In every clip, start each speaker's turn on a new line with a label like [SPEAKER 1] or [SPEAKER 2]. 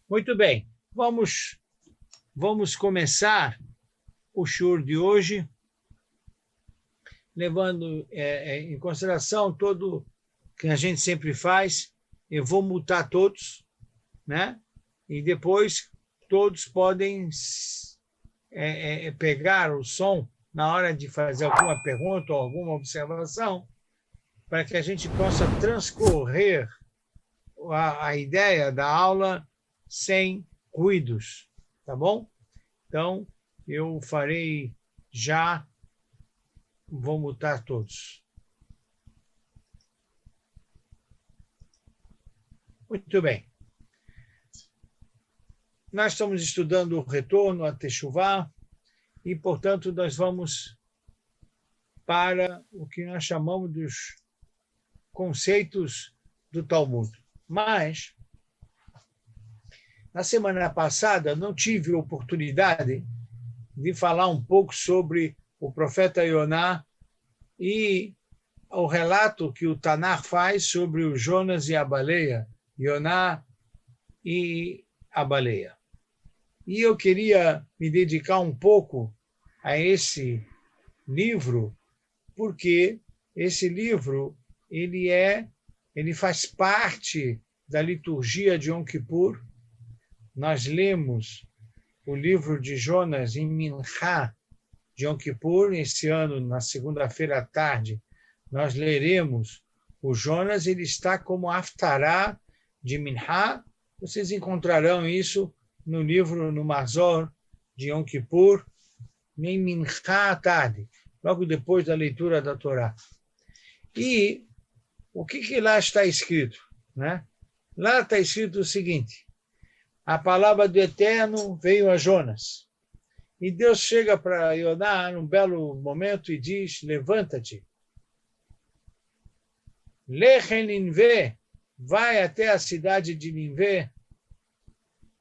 [SPEAKER 1] Muito bem, vamos começar o shiur de hoje, levando em consideração todo que a gente sempre faz. Eu vou mutar todos, né? E depois todos podem pegar o som na hora de fazer alguma pergunta ou alguma observação, para que a gente possa transcorrer a ideia da aula sem ruídos, tá bom? Então, eu farei já, vou mutar todos. Muito bem. Nós estamos estudando o retorno a Teshuvá e, portanto, nós vamos para o que nós chamamos dos conceitos do Talmud. Mas, na semana passada, não tive oportunidade de falar um pouco sobre o profeta Yoná e o relato que o Tanakh faz sobre o Jonas e a baleia, Yoná e a baleia. E eu queria me dedicar um pouco a esse livro, porque esse livro ele faz parte da liturgia de Yom Kippur. Nós lemos o livro de Jonas em Minchá de Yom Kippur. Esse ano, na segunda-feira à tarde, nós leremos o Jonas. Ele está como Haftará de Minchá. Vocês encontrarão isso no livro, no Mazor de Yom Kippur, em Minchá à tarde, logo depois da leitura da Torá. E o que lá está escrito, né? Lá está escrito o seguinte: a palavra do Eterno veio a Jonas. E Deus chega para Yoná num belo momento e diz: levanta-te. Lechem Ninvé, vai até a cidade de Ninvé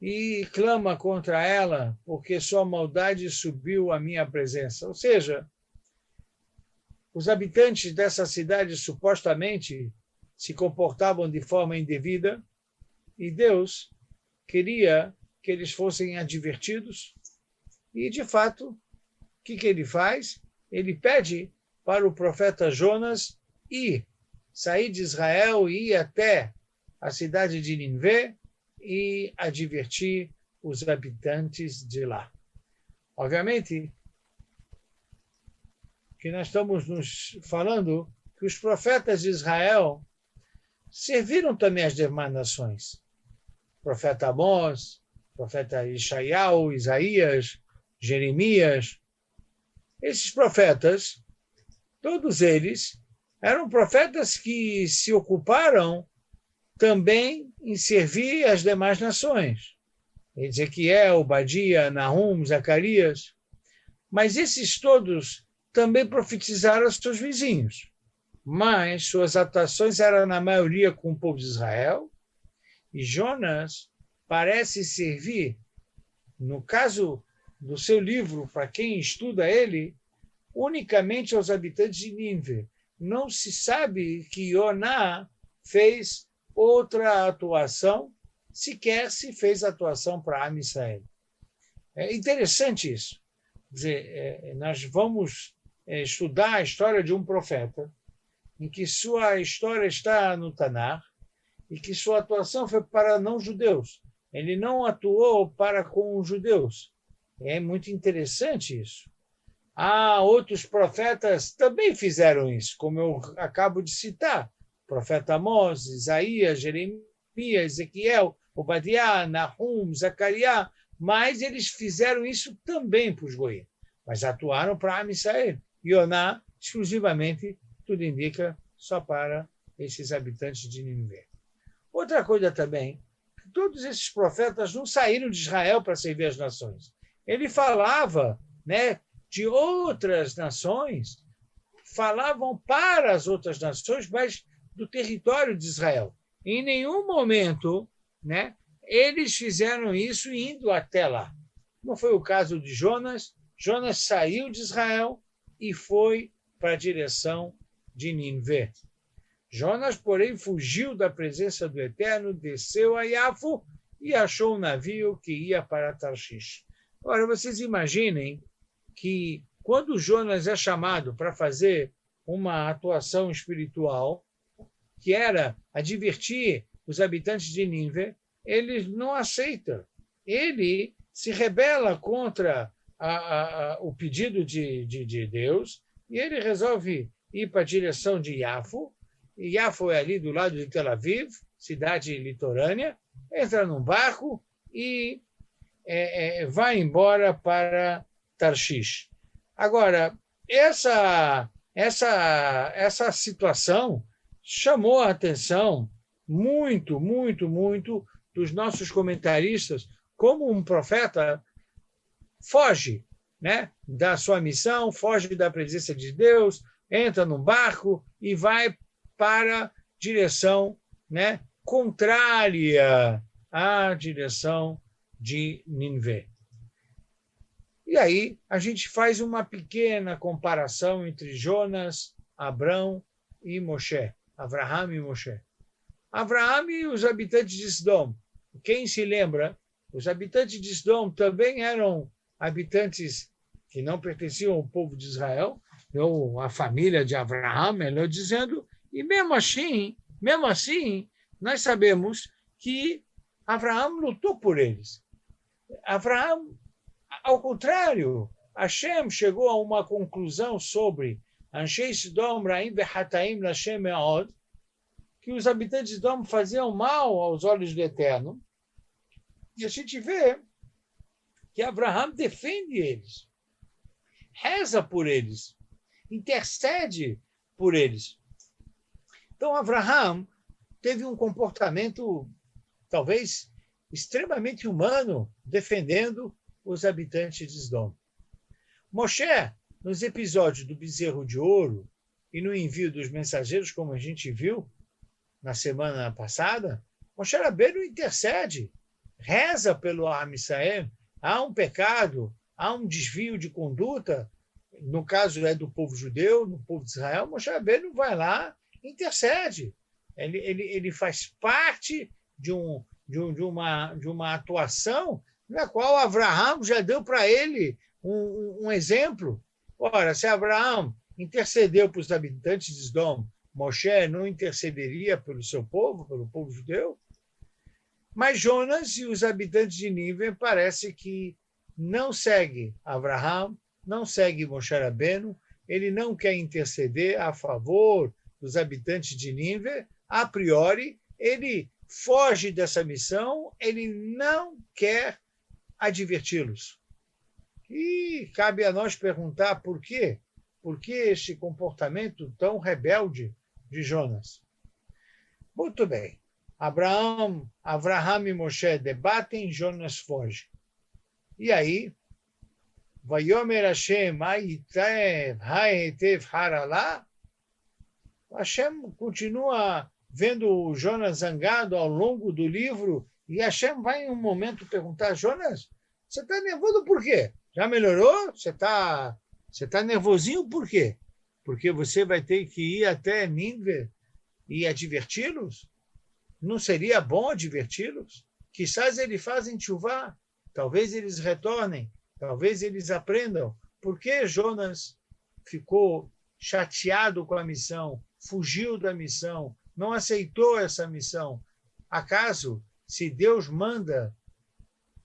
[SPEAKER 1] e clama contra ela, porque sua maldade subiu à minha presença. Ou seja, os habitantes dessa cidade supostamente se comportavam de forma indevida e Deus queria que eles fossem advertidos. E, de fato, o que ele faz? Ele pede para o profeta Jonas sair de Israel e ir até a cidade de Nínive e advertir os habitantes de lá. Obviamente, que nós estamos nos falando que os profetas de Israel serviram também as demais nações. O profeta Amós, o profeta Ishaiah, Isaías, Jeremias. Esses profetas, todos eles, eram profetas que se ocuparam também em servir as demais nações. Ezequiel, Obadia, Nahum, Zacarias. Mas esses todos também profetizaram aos seus vizinhos. Mas suas atuações eram, na maioria, com o povo de Israel. E Jonas parece servir, no caso do seu livro, para quem estuda ele, unicamente aos habitantes de Nínive. Não se sabe que Yoná fez outra atuação, sequer se fez atuação para Am Israel. É interessante isso. Quer dizer, nós vamos estudar a história de um profeta, em que sua história está no Tanakh, e que sua atuação foi para não-judeus. Ele não atuou para com os judeus. É muito interessante isso. Outros profetas também fizeram isso, como eu acabo de citar. O profeta Amós, Isaías, Jeremias, Ezequiel, Obadiah, Nahum, Zacarias, mas eles fizeram isso também para os goim, mas atuaram para Am Israel. Yoná, exclusivamente, tudo indica, só para esses habitantes de Nínive. Outra coisa também, todos esses profetas não saíram de Israel para servir as nações. Ele falava, né, de outras nações, falavam para as outras nações, mas do território de Israel. Em nenhum momento, né, eles fizeram isso indo até lá. Não foi o caso de Jonas. Jonas saiu de Israel e foi para a direção de Nínive. Jonas, porém, fugiu da presença do Eterno, desceu a Iafo e achou um navio que ia para Tarshish. Agora, vocês imaginem que quando Jonas é chamado para fazer uma atuação espiritual, que era advertir os habitantes de Nínive, ele não aceita. Ele se rebela contra o pedido de Deus e ele resolve ir para a direção de Yafo. E Yafo é ali do lado de Tel Aviv, cidade litorânea, entra num barco e vai embora para Tarshish. Agora, essa situação chamou a atenção muito, muito, muito dos nossos comentaristas, como um profeta foge, né, da sua missão, foge da presença de Deus, entra num barco e vai para a direção, né, contrária à direção de Nínive. E aí a gente faz uma pequena comparação entre Jonas, Abrão e Moshe, Abraham e Moshe. Abraham e os habitantes de Sodom. Quem se lembra, os habitantes de Sodom também eram habitantes que não pertenciam ao povo de Israel, ou à família de Abraham, melhor dizendo, e mesmo assim, nós sabemos que Abraham lutou por eles. Abraham, ao contrário, Hashem chegou a uma conclusão sobre Anshei Sodom, Raim Vehataim Lashem Meod, que os habitantes de Sodom faziam mal aos olhos do Eterno. E a gente vê que Abraham defende eles, reza por eles, intercede por eles. Então, Abraham teve um comportamento, talvez, extremamente humano, defendendo os habitantes de Sodom. Moshe, nos episódios do bezerro de ouro e no envio dos mensageiros, como a gente viu na semana passada, Moshe Rabbeinu intercede, reza pelo Am Israel. Há um pecado, há um desvio de conduta, no caso é do povo judeu, no povo de Israel, Moshe Rabbeinu vai lá, intercede. Ele faz parte de uma atuação na qual Abraham já deu para ele um exemplo. Ora, se Abraham intercedeu para os habitantes de Sodom, Moshe não intercederia pelo seu povo, pelo povo judeu? Mas Jonas e os habitantes de Nínive parece que não seguem Abraham, não seguem Moshe Rabbeinu, ele não quer interceder a favor dos habitantes de Nínive, a priori, ele foge dessa missão, ele não quer adverti-los. E cabe a nós perguntar por quê? Por que este comportamento tão rebelde de Jonas? Muito bem. Abraham e Moshe debatem, Jonas foge. E aí, Vayomer Hashem ha'etev haralá, Hashem continua vendo o Jonas zangado ao longo do livro, e Hashem vai em um momento perguntar: Jonas, você está nervoso por quê? Já melhorou? Você está nervosinho por quê? Porque você vai ter que ir até Nínive e adverti-los? Não seria bom adverti-los? Quizás eles fazem tchuvá, talvez eles retornem, talvez eles aprendam. Por que Jonas ficou chateado com a missão, fugiu da missão, não aceitou essa missão? Acaso, se Deus manda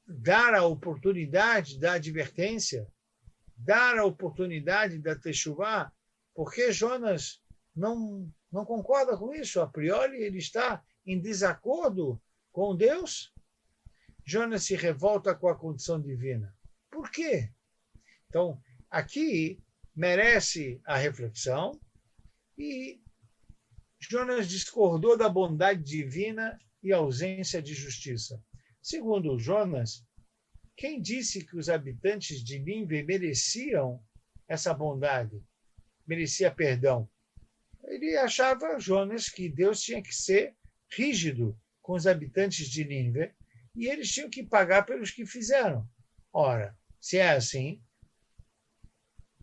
[SPEAKER 1] dar a oportunidade da advertência, dar a oportunidade da techuvá, por que Jonas não concorda com isso? A priori, ele está em desacordo com Deus? Jonas se revolta com a condição divina. Por quê? Então, aqui merece a reflexão, e Jonas discordou da bondade divina e ausência de justiça. Segundo Jonas, quem disse que os habitantes de Nínive mereciam essa bondade, merecia perdão? Ele achava, Jonas, que Deus tinha que ser rígido com os habitantes de Nínive e eles tinham que pagar pelos que fizeram. Ora, se é assim,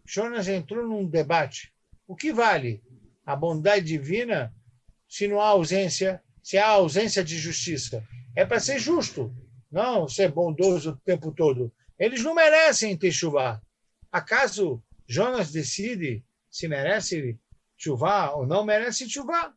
[SPEAKER 1] Jonas entrou num debate. O que vale a bondade divina se não há ausência, se há ausência de justiça? é para ser justo, não ser bondoso o tempo todo. Eles não merecem teshuvá. Acaso Jonas decide se merece teshuvá ou não merece teshuvá?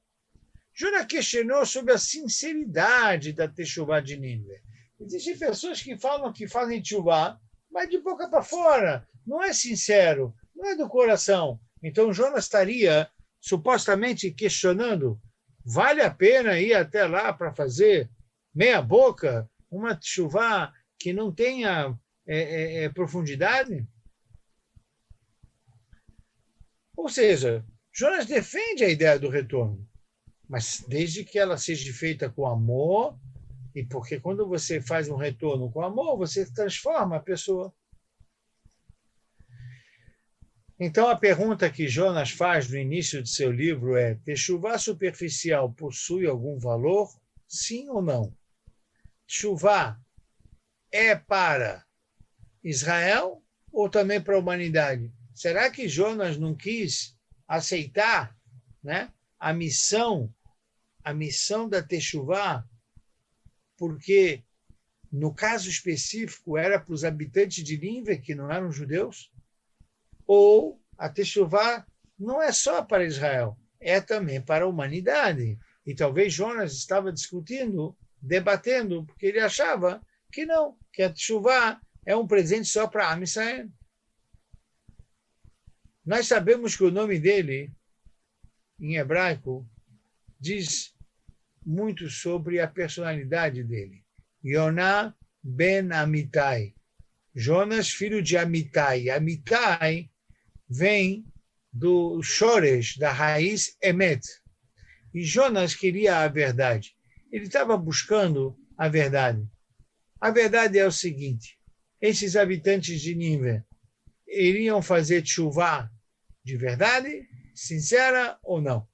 [SPEAKER 1] Jonas questionou sobre a sinceridade da teshuvá de Nínive. Existem pessoas que falam que fazem teshuvá, mas de boca para fora, não é sincero, não é do coração. Então Jonas estaria supostamente questionando: vale a pena ir até lá para fazer meia boca, uma teshuvá que não tenha profundidade? Ou seja, Jonas defende a ideia do retorno, mas desde que ela seja feita com amor, e porque quando você faz um retorno com amor, você transforma a pessoa. Então a pergunta que Jonas faz no início de seu livro é: teshuvá superficial possui algum valor? Sim ou não? Teshuvá é para Israel ou também para a humanidade? Será que Jonas não quis aceitar, né, a missão da teshuvá, porque no caso específico era para os habitantes de Nínive que não eram judeus? Ou a teshuvá não é só para Israel, é também para a humanidade? E talvez Jonas estava discutindo, debatendo, porque ele achava que não, que a teshuvá é um presente só para Am Israel. Nós sabemos que o nome dele, em hebraico, diz muito sobre a personalidade dele. Yonah ben Amitai. Jonas, filho de Amitai. Amitai vem do Shoresh, da raiz Emet. E Jonas queria a verdade. Ele estava buscando a verdade. A verdade é o seguinte: esses habitantes de Nínive iriam fazer teshuvá de verdade, sincera ou não?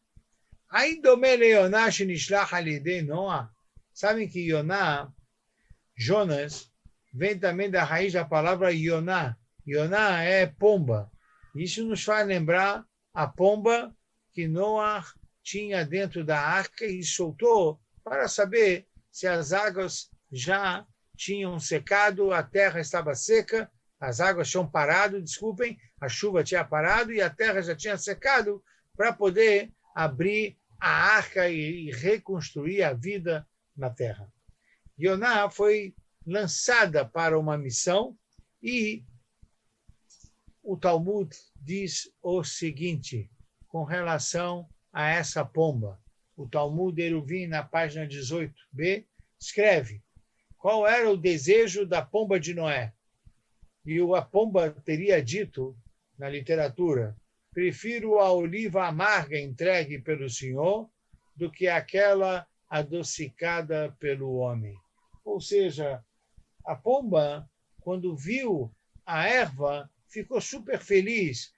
[SPEAKER 1] Aí domele Yonah shenishlach alidei Noah. Sabem que Yonah, Jonas, vem também da raiz da palavra Yonah. Yonah é pomba. Isso nos faz lembrar a pomba que Noah tinha dentro da arca e soltou para saber se as águas já tinham secado, a terra estava seca, as águas tinham parado, desculpem, a chuva tinha parado e a terra já tinha secado para poder abrir a arca e reconstruir a vida na terra. Yonah foi lançada para uma missão e o Talmud diz o seguinte com relação a essa pomba. O Talmud Eruvin, na página 18b, escreve qual era o desejo da pomba de Noé. E a pomba teria dito, na literatura: prefiro a oliva amarga entregue pelo Senhor do que aquela adocicada pelo homem. Ou seja, a pomba, quando viu a erva, ficou super feliz,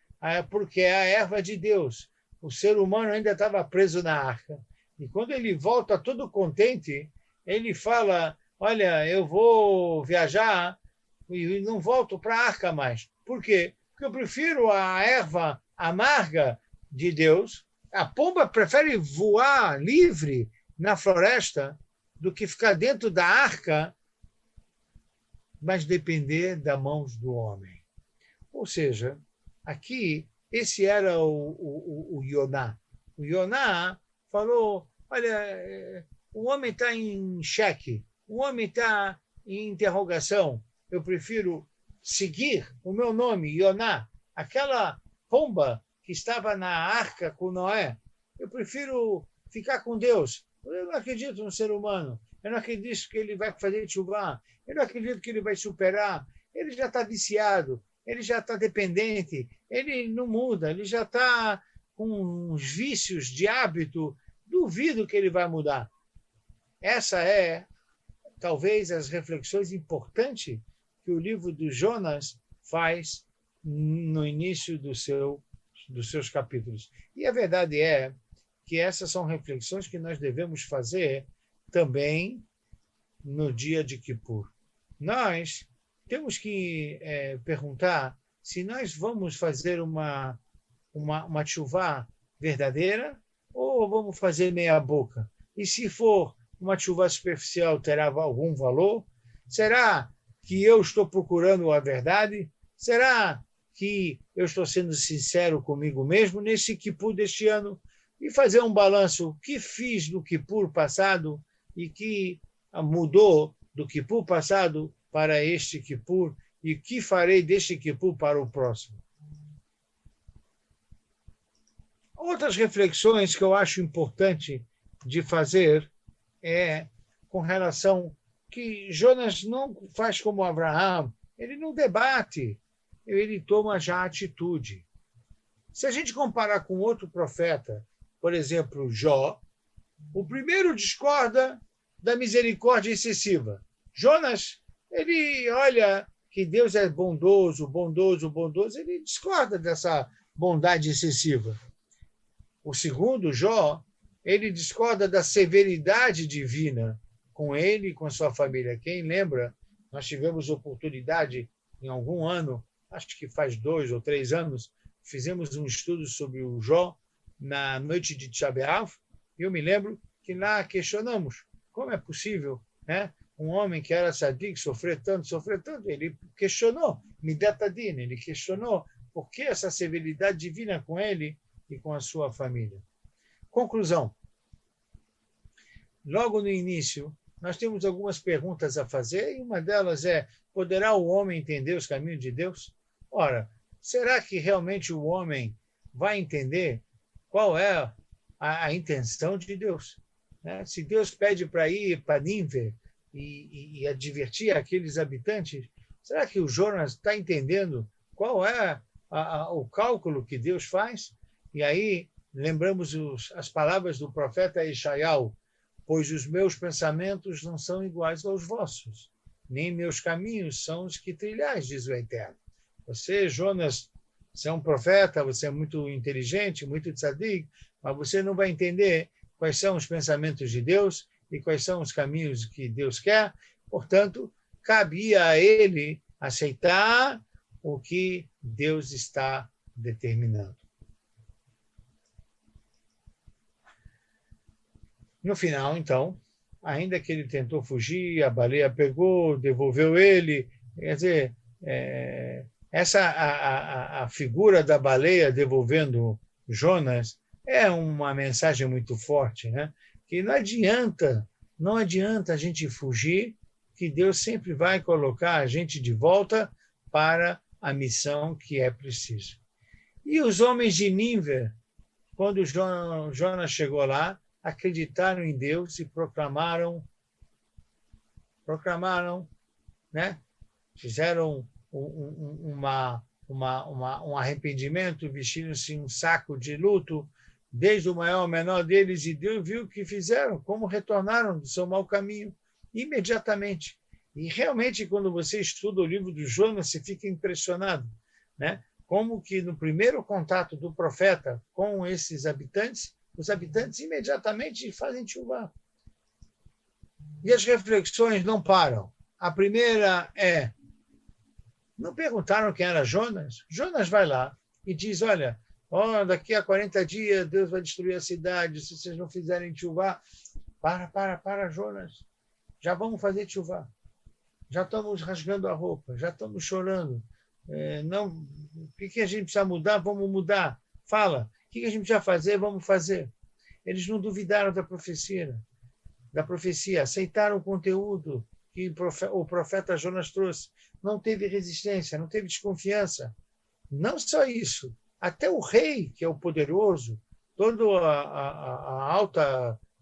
[SPEAKER 1] porque é a erva de Deus. O ser humano ainda estava preso na arca. E quando ele volta todo contente, ele fala: olha, eu vou viajar e não volto para a arca mais. Por quê? Porque eu prefiro a erva amarga de Deus. A pomba prefere voar livre na floresta do que ficar dentro da arca, mas depender das mãos do homem. Ou seja, aqui, esse era o Yonah. O Yonah falou: olha, o homem está em xeque, o homem está em interrogação. Eu prefiro seguir o meu nome, Yonah, aquela pomba que estava na arca com Noé. Eu prefiro ficar com Deus. Eu não acredito no ser humano. Eu não acredito que ele vai fazer teshuvá. Eu não acredito que ele vai superar. Ele já está viciado. Ele já está dependente. Ele não muda. Ele já está com uns vícios de hábito. Duvido que ele vai mudar. Essa é, talvez, as reflexões importantes que o livro do Jonas faz no início dos seus capítulos. E a verdade é que essas são reflexões que nós devemos fazer também no dia de Kippur. Nós temos que perguntar se nós vamos fazer uma teshuvá verdadeira ou vamos fazer meia boca. E se for uma chuva superficial terá algum valor? Será que eu estou procurando a verdade? Será que eu estou sendo sincero comigo mesmo nesse Kippur deste ano? E fazer um balanço, o que fiz do Kippur passado e que mudou do Kippur passado para este Kippur e o que farei deste Kippur para o próximo. Outras reflexões que eu acho importante de fazer é com relação que Jonas não faz como Abraão, ele não debate, ele toma já atitude. Se a gente comparar com outro profeta, por exemplo, Jó, o primeiro discorda da misericórdia excessiva. Jonas, ele olha que Deus é bondoso, bondoso, bondoso, ele discorda dessa bondade excessiva. O segundo, Jó, ele discorda da severidade divina com ele e com a sua família. Quem lembra, nós tivemos oportunidade em algum ano, acho que faz 2 ou 3 anos, fizemos um estudo sobre o Jó na noite de Tisha B'Av, e eu me lembro que lá questionamos como é possível, né, um homem que era tzadik sofrer tanto, ele questionou, Midat Hadin, ele questionou por que essa severidade divina com ele e com a sua família. Conclusão. Logo no início, nós temos algumas perguntas a fazer, e uma delas é, poderá o homem entender os caminhos de Deus? Ora, será que realmente o homem vai entender qual é a intenção de Deus? Né? Se Deus pede para ir para Nínive e advertir aqueles habitantes, será que o Jonas está entendendo qual é o cálculo que Deus faz? E aí lembramos as palavras do profeta Ishaiah, pois os meus pensamentos não são iguais aos vossos, nem meus caminhos são os que trilhais, diz o Eterno. Você, Jonas, você é um profeta, você é muito inteligente, muito tzadik, mas você não vai entender quais são os pensamentos de Deus e quais são os caminhos que Deus quer. Portanto, cabia a ele aceitar o que Deus está determinando. No final, então, ainda que ele tentou fugir, a baleia pegou, devolveu ele. Quer dizer, a figura da baleia devolvendo Jonas é uma mensagem muito forte, né? Que não adianta a gente fugir, que Deus sempre vai colocar a gente de volta para a missão que é preciso. E os homens de Nínive, quando Jonas chegou lá, acreditaram em Deus e proclamaram, né? Fizeram um arrependimento, vestiram-se um saco de luto, desde o maior ao menor deles, e Deus viu o que fizeram, como retornaram do seu mau caminho, imediatamente. E realmente, quando você estuda o livro do Jonas, você fica impressionado, né? Como que no primeiro contato do profeta com esses habitantes, os habitantes imediatamente fazem tchuvá. E as reflexões não param. A primeira é, não perguntaram quem era Jonas? Jonas vai lá e diz, olha, daqui a 40 dias Deus vai destruir a cidade, se vocês não fizerem tchuvá. Para, Jonas. Já vamos fazer tchuvá. Já estamos rasgando a roupa, já estamos chorando. Não, o que a gente precisa mudar? Vamos mudar. Fala. O que a gente precisa fazer? Vamos fazer. Eles não duvidaram da profecia, aceitaram o conteúdo que o profeta Jonas trouxe. Não teve resistência, não teve desconfiança. Não só isso, até o rei, que é o poderoso, toda a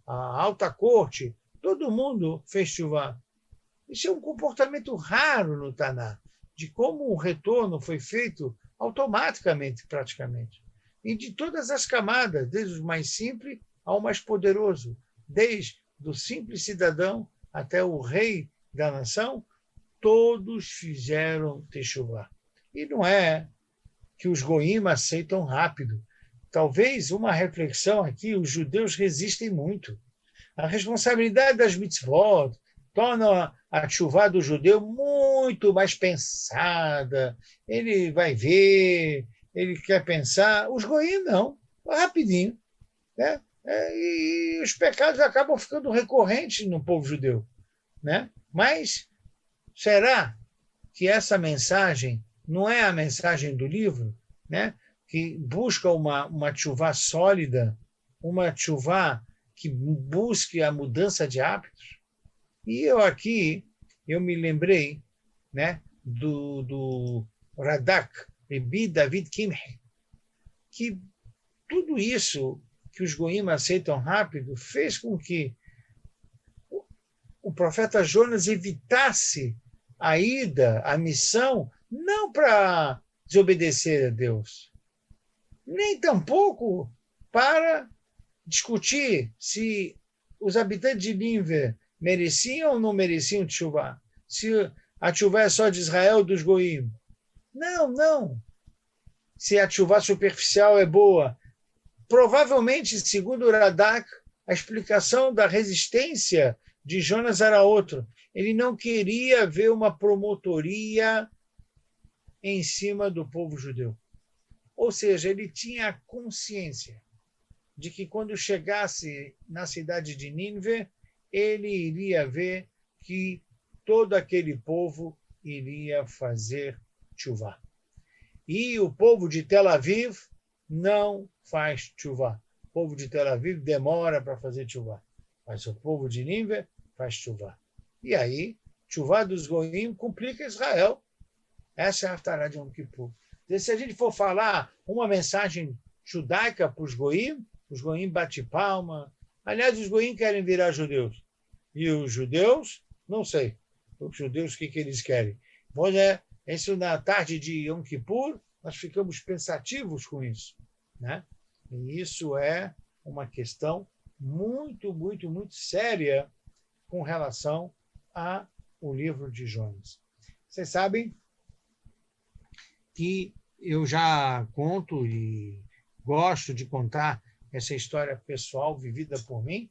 [SPEAKER 1] alta corte, todo mundo fez tchuvá. Isso é um comportamento raro no Taná, de como o retorno foi feito automaticamente, praticamente. E de todas as camadas, desde o mais simples ao mais poderoso, desde o simples cidadão até o rei da nação, todos fizeram teshuvá. E não é que os goim aceitam rápido. Talvez uma reflexão aqui, os judeus resistem muito. A responsabilidade das mitzvot torna a teshuvá do judeu muito mais pensada. Ele vai ver, ele quer pensar. Os goim não, rapidinho. Né? e os pecados acabam ficando recorrentes no povo judeu, né? Mas será que essa mensagem não é a mensagem do livro, né? Que busca uma tchuvá sólida, uma tchuvá que busque a mudança de hábitos? E eu me lembrei, né, do Radak, Rabbi David Kimhi, que tudo isso que os goim aceitam rápido fez com que o profeta Jonas evitasse a ida, a missão, não para desobedecer a Deus, nem tampouco para discutir se os habitantes de Nínive mereciam ou não mereciam tchuvá, se a tchuvá é só de Israel ou dos goim. Não, não. Se a tchuvá superficial é boa. Provavelmente, segundo o Radak, a explicação da resistência de Jonas era outra. Ele não queria ver uma promotoria em cima do povo judeu. Ou seja, ele tinha consciência de que quando chegasse na cidade de Nínive, ele iria ver que todo aquele povo iria fazer tchuvá. E o povo de Tel Aviv não faz tchuvá. O povo de Tel Aviv demora para fazer tchuvá. Mas o povo de Nínive faz tchuvá. E aí, tchuvá dos goim complica Israel. Essa é a Haftará de Yom Kippur. Se a gente for falar uma mensagem judaica para os goim bate palma. Aliás, os goim querem virar judeus. E os judeus, não sei. Os judeus, o que eles querem? Bom, isso na tarde de Yom Kippur, nós ficamos pensativos com isso, né? E isso é uma questão muito, muito, muito séria com relação ao livro de Jonas. Vocês sabem que eu já conto e gosto de contar essa história pessoal vivida por mim.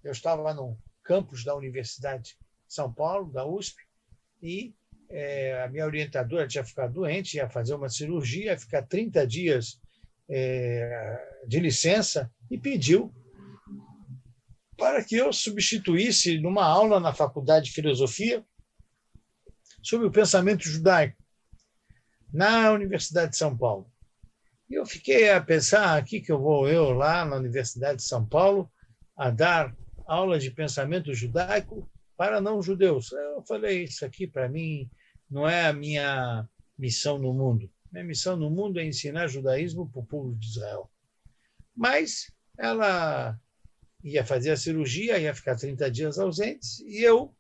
[SPEAKER 1] Eu estava no campus da Universidade de São Paulo, da USP, e a minha orientadora tinha ficado doente, ia fazer uma cirurgia, ia ficar 30 dias de licença e pediu para que eu substituísse numa aula na Faculdade de Filosofia sobre o pensamento judaico na Universidade de São Paulo. E eu fiquei a pensar, aqui que eu lá na Universidade de São Paulo, a dar aula de pensamento judaico para não-judeus. Eu falei, isso aqui para mim não é a minha missão no mundo. Minha missão no mundo é ensinar judaísmo para o povo de Israel. Mas ela ia fazer a cirurgia, ia ficar 30 dias ausente, e eu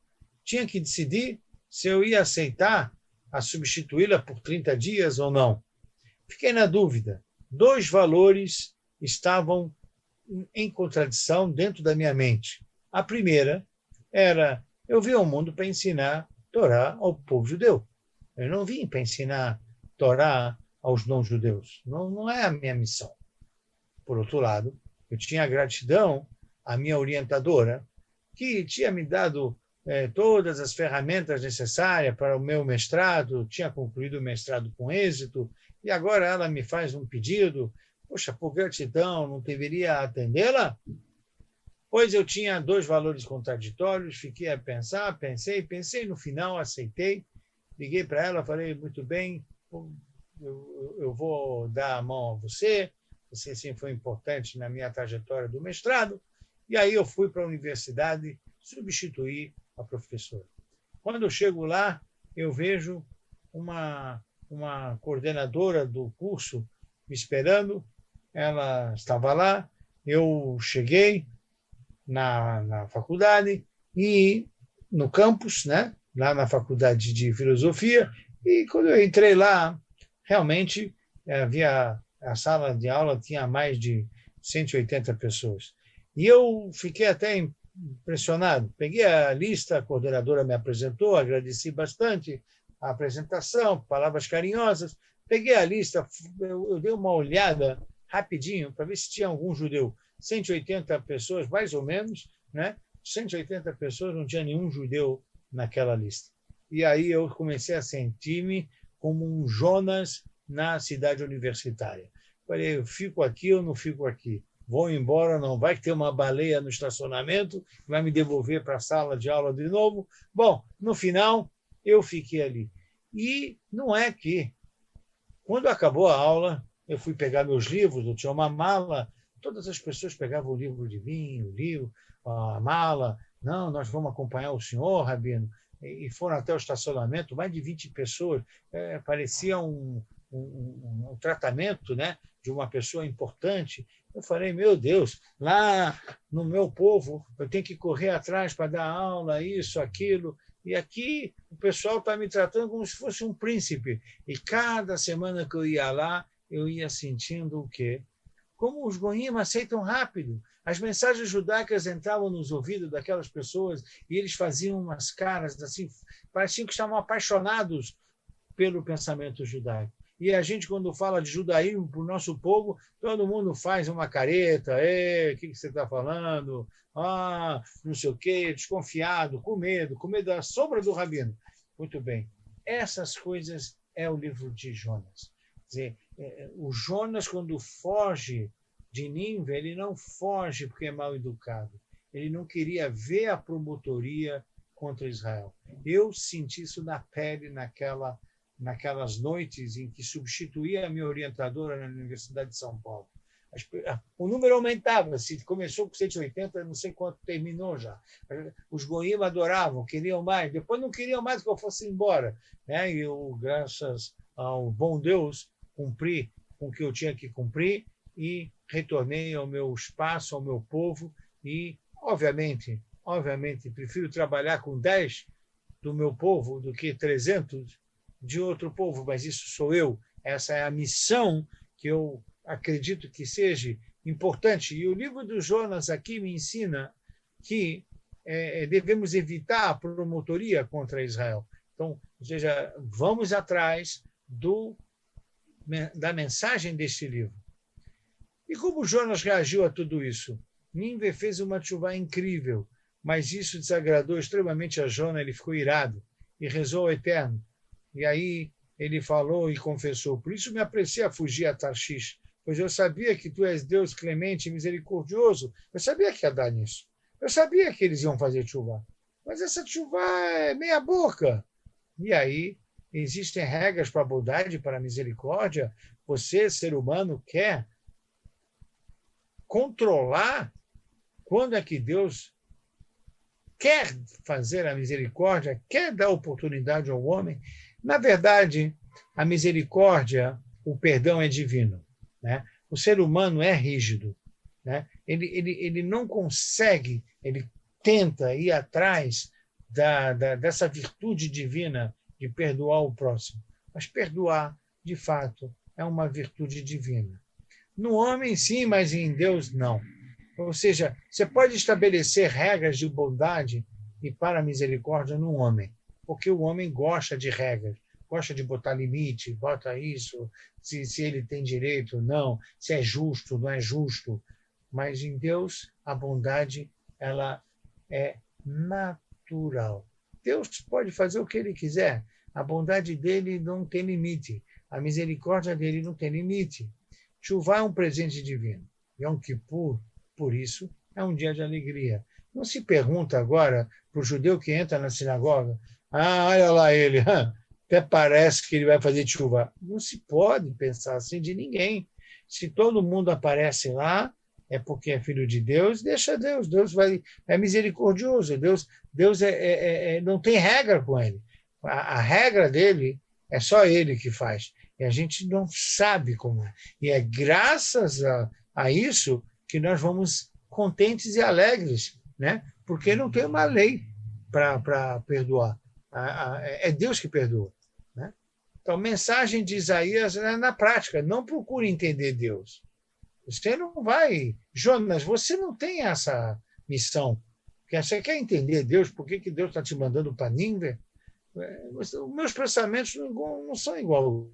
[SPEAKER 1] tinha que decidir se eu ia aceitar a substituí-la por 30 dias ou não. Fiquei na dúvida. Dois valores estavam em contradição dentro da minha mente. A primeira era, eu vim ao mundo para ensinar Torá ao povo judeu. Eu não vim para ensinar Torá aos não-judeus. Não é a minha missão. Por outro lado, eu tinha gratidão à minha orientadora, que tinha me dado todas as ferramentas necessárias para o meu mestrado, tinha concluído o mestrado com êxito, e agora ela me faz um pedido. Poxa, por gratidão, não deveria atendê-la? Pois eu tinha dois valores contraditórios, fiquei a pensar, pensei, no final aceitei, liguei para ela, falei, muito bem, eu vou dar a mão a você sim foi importante na minha trajetória do mestrado, e aí eu fui para a universidade substituir a professora. Quando eu chego lá, eu vejo uma coordenadora do curso me esperando, ela estava lá, eu cheguei na faculdade e no campus, né, lá na faculdade de filosofia, e quando eu entrei lá, realmente a sala de aula tinha mais de 180 pessoas. E eu fiquei até impressionado. Peguei a lista, a coordenadora me apresentou, agradeci bastante a apresentação, palavras carinhosas. Peguei a lista, eu dei uma olhada rapidinho para ver se tinha algum judeu. 180 pessoas, mais ou menos, né? 180 pessoas, não tinha nenhum judeu naquela lista. E aí eu comecei a sentir-me como um Jonas na cidade universitária. Falei, eu fico aqui ou não fico aqui? vou embora, não vai ter uma baleia no estacionamento, vai me devolver para a sala de aula de novo. Bom, no final, eu fiquei ali. E não é que, quando acabou a aula, eu fui pegar meus livros, eu tinha uma mala, todas as pessoas pegavam o livro de mim, o livro, a mala. Não, nós vamos acompanhar o senhor, Rabino. E foram até o estacionamento, mais de 20 pessoas. Parecia um tratamento, né, de uma pessoa importante. Eu falei, meu Deus, lá no meu povo, eu tenho que correr atrás para dar aula, isso, aquilo. E aqui o pessoal está me tratando como se fosse um príncipe. E cada semana que eu ia lá, eu ia sentindo o quê? Como os goim aceitam rápido. As mensagens judaicas entravam nos ouvidos daquelas pessoas e eles faziam umas caras assim, pareciam que estavam apaixonados pelo pensamento judaico. E a gente, quando fala de judaísmo para o nosso povo, todo mundo faz uma careta, o que você está falando? Ah, não sei o quê, desconfiado, com medo da sombra do rabino. Muito bem. Essas coisas é o livro de Jonas. Quer dizer, o Jonas, quando foge de Nínive, ele não foge porque é mal educado. Ele não queria ver a promotoria contra Israel. Eu senti isso na pele naquelas noites em que substituía a minha orientadora na Universidade de São Paulo. O número aumentava, se começou com 180, não sei quanto terminou já. Os goim adoravam, queriam mais, depois não queriam mais que eu fosse embora. Né? E eu, graças ao bom Deus, cumpri com o que eu tinha que cumprir e retornei ao meu espaço, ao meu povo e, obviamente, prefiro trabalhar com 10 do meu povo do que 300 de outro povo, mas isso sou eu. Essa é a missão que eu acredito que seja importante. E o livro do Jonas aqui me ensina que devemos evitar a promotoria contra Israel. Então, ou seja, vamos atrás da mensagem deste livro. E como Jonas reagiu a tudo isso? Nínive fez uma chuva incrível, mas isso desagradou extremamente a Jonas, ele ficou irado e rezou ao Eterno. E aí ele falou e confessou, por isso me apressei a fugir a Tarshish, pois eu sabia que tu és Deus clemente e misericordioso. Eu sabia que ia dar nisso. Eu sabia que eles iam fazer chuva. Mas essa chuva é meia boca. E aí existem regras para a bondade, para a misericórdia. Você, ser humano, quer controlar quando é que Deus quer fazer a misericórdia, quer dar oportunidade ao homem. Na verdade, a misericórdia, o perdão é divino. Né? O ser humano é rígido. Né? Ele não consegue, ele tenta ir atrás dessa virtude divina de perdoar o próximo. Mas perdoar, de fato, é uma virtude divina. No homem, sim, mas em Deus, não. Ou seja, você pode estabelecer regras de bondade e para a misericórdia no homem, porque o homem gosta de regras, gosta de botar limite, bota isso, se ele tem direito ou não, se é justo, não é justo. Mas em Deus, a bondade ela é natural. Deus pode fazer o que ele quiser. A bondade dele não tem limite. A misericórdia dele não tem limite. Chuvá é um presente divino. Yom Kippur, por isso, é um dia de alegria. Não se pergunta agora para o judeu que entra na sinagoga, olha lá ele, até parece que ele vai fazer chuva. Não se pode pensar assim de ninguém. Se todo mundo aparece lá, é porque é filho de Deus, deixa Deus. Deus é misericordioso. Deus não tem regra com ele. A regra dele é só ele que faz. E a gente não sabe como é. E é graças a isso que nós vamos contentes e alegres, né? Porque não tem uma lei para perdoar. É Deus que perdoa. Né? Então, mensagem de Isaías é na prática. Não procure entender Deus. Você não vai... Jonas, você não tem essa missão. Porque você quer entender Deus, por que Deus está te mandando para Nínive? Os meus pensamentos não são igual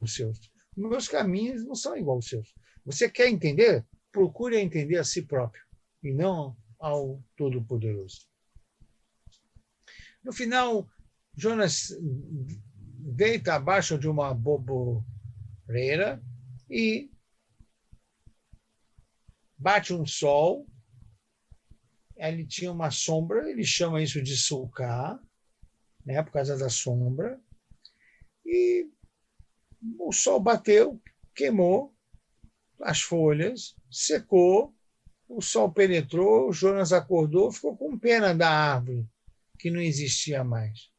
[SPEAKER 1] aos seus. Os meus caminhos não são igual aos seus. Você quer entender? Procure entender a si próprio e não ao Todo-Poderoso. No final, Jonas deita abaixo de uma boboreira e bate um sol, ele tinha uma sombra, ele chama isso de sulcar, né, por causa da sombra, e o sol bateu, queimou as folhas, secou, o sol penetrou, o Jonas acordou, ficou com pena da árvore, que não existia mais.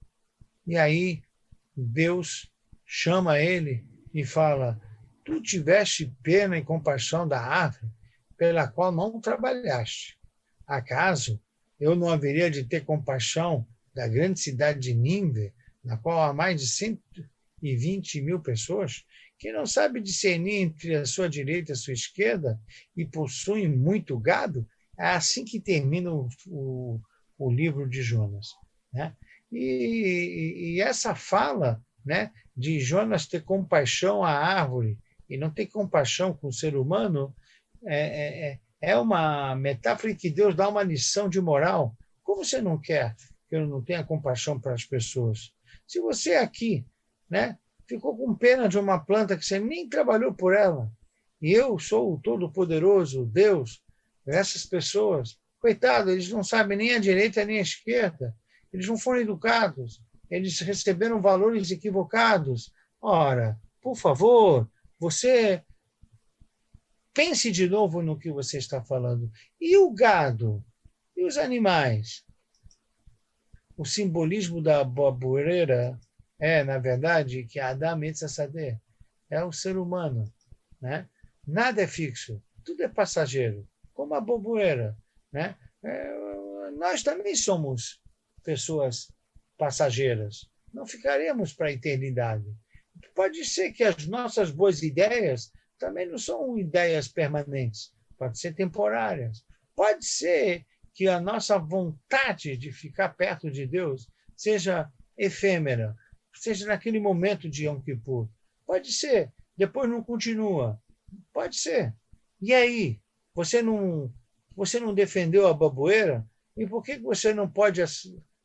[SPEAKER 1] E aí Deus chama ele e fala: tu tiveste pena e compaixão da árvore pela qual não trabalhaste. Acaso eu não haveria de ter compaixão da grande cidade de Nínive, na qual há mais de 120 mil pessoas, que não sabe discernir entre a sua direita e a sua esquerda e possuem muito gado? É assim que termina o livro de Jonas, né? E essa fala, né, de Jonas ter compaixão à árvore e não ter compaixão com o ser humano é uma metáfora em que Deus dá uma lição de moral. Como você não quer que eu não tenha compaixão para as pessoas? Se você aqui, né, ficou com pena de uma planta que você nem trabalhou por ela, e eu sou o Todo-Poderoso, Deus, essas pessoas, coitado, eles não sabem nem a direita nem a esquerda, eles não foram educados, eles receberam valores equivocados. Ora, por favor, você pense de novo no que você está falando. E o gado? E os animais? O simbolismo da babureira na verdade, que Adam Etzasadeh é o ser humano, né? Nada é fixo, tudo é passageiro, como a boboeira, né? Nós também somos pessoas passageiras, não ficaremos para a eternidade. Pode ser que as nossas boas ideias também não são ideias permanentes, pode ser temporárias. Pode ser que a nossa vontade de ficar perto de Deus seja efêmera, seja naquele momento de Yom Kippur. Pode ser, depois não continua. Pode ser. E aí? Você não defendeu a baboeira? E por que você não pode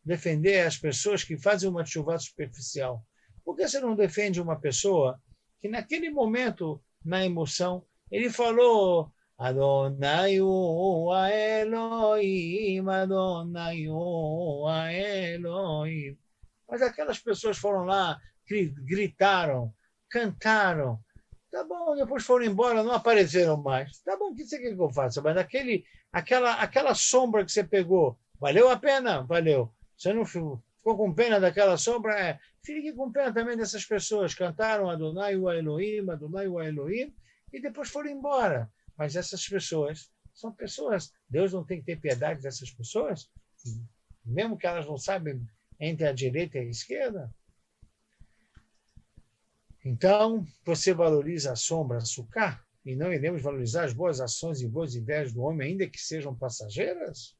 [SPEAKER 1] defender as pessoas que fazem uma chuva superficial? Por que você não defende uma pessoa que naquele momento, na emoção, ele falou Adonai a Elohim, Adonai a Elohim. Mas aquelas pessoas foram lá, gritaram, cantaram. Tá bom, depois foram embora, não apareceram mais. Tá bom, o que você quer que eu faça? Mas aquela sombra que você pegou, valeu a pena? Valeu. Você não ficou com pena daquela sombra? Fique com pena também dessas pessoas. Cantaram Adonai o Elohim, Adonai o Elohim, e depois foram embora. Mas essas pessoas são pessoas. Deus não tem que ter piedade dessas pessoas? Mesmo que elas não sabem entre a direita e a esquerda? Então, você valoriza a sombra, açúcar, e não iremos valorizar as boas ações e boas ideias do homem, ainda que sejam passageiras?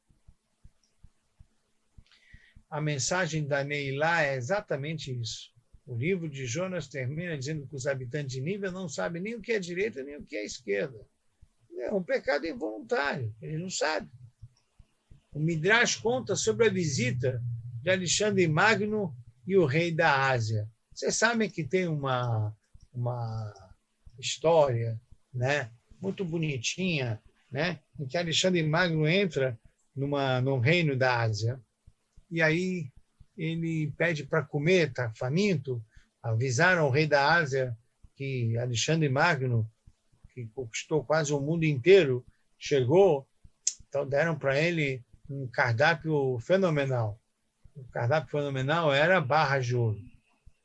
[SPEAKER 1] A mensagem da Neilá é exatamente isso. O livro de Jonas termina dizendo que os habitantes de Nínive não sabem nem o que é direita nem o que é esquerda. É um pecado involuntário, eles não sabem. O Midrash conta sobre a visita de Alexandre Magno e o rei da Ásia. Vocês sabem que tem uma história, né, muito bonitinha, né, em que Alexandre Magno entra num reino da Ásia, e aí ele pede para comer, está faminto. Avisaram o rei da Ásia que Alexandre Magno, que conquistou quase o mundo inteiro, chegou, então deram para ele um cardápio fenomenal. O cardápio fenomenal era barras de ouro.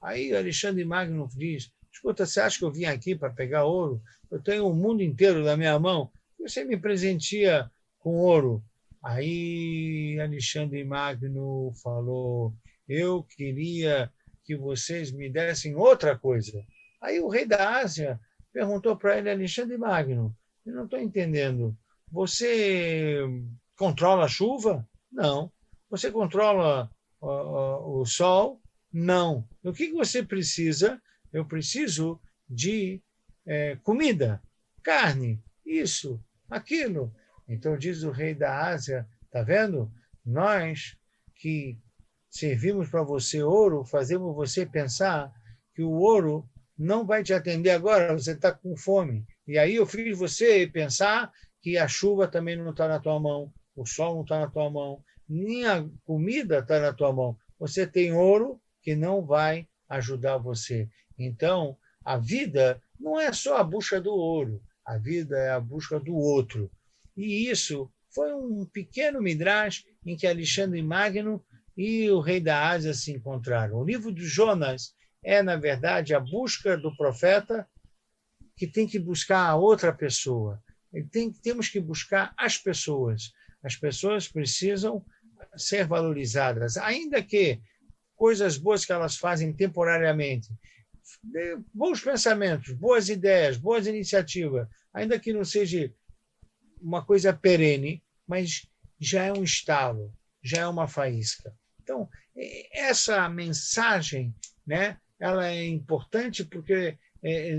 [SPEAKER 1] Aí Alexandre Magno diz: escuta, você acha que eu vim aqui para pegar ouro? Eu tenho o mundo inteiro na minha mão. Você me presentia com ouro. Aí Alexandre Magno falou: eu queria que vocês me dessem outra coisa. Aí o rei da Ásia perguntou para ele: Alexandre Magno, eu não estou entendendo. Você controla a chuva? Não. Você controla o sol? Não. O que você precisa? Eu preciso de comida, carne, isso, aquilo. Então diz o rei da Ásia: tá vendo? Nós que servimos para você ouro, fazemos você pensar que o ouro não vai te atender agora, você está com fome. E aí eu fiz você pensar que a chuva também não está na tua mão, o sol não está na tua mão, nem a comida está na tua mão. Você tem ouro que não vai ajudar você. Então, a vida não é só a busca do ouro, a vida é a busca do outro. E isso foi um pequeno midrash em que Alexandre Magno e o rei da Ásia se encontraram. O livro de Jonas é, na verdade, a busca do profeta que tem que buscar a outra pessoa. Temos que buscar as pessoas. As pessoas precisam ser valorizadas, ainda que coisas boas que elas fazem temporariamente, bons pensamentos, boas ideias, boas iniciativas, ainda que não seja uma coisa perene, mas já é um estalo, já é uma faísca. Então, essa mensagem, né, ela é importante porque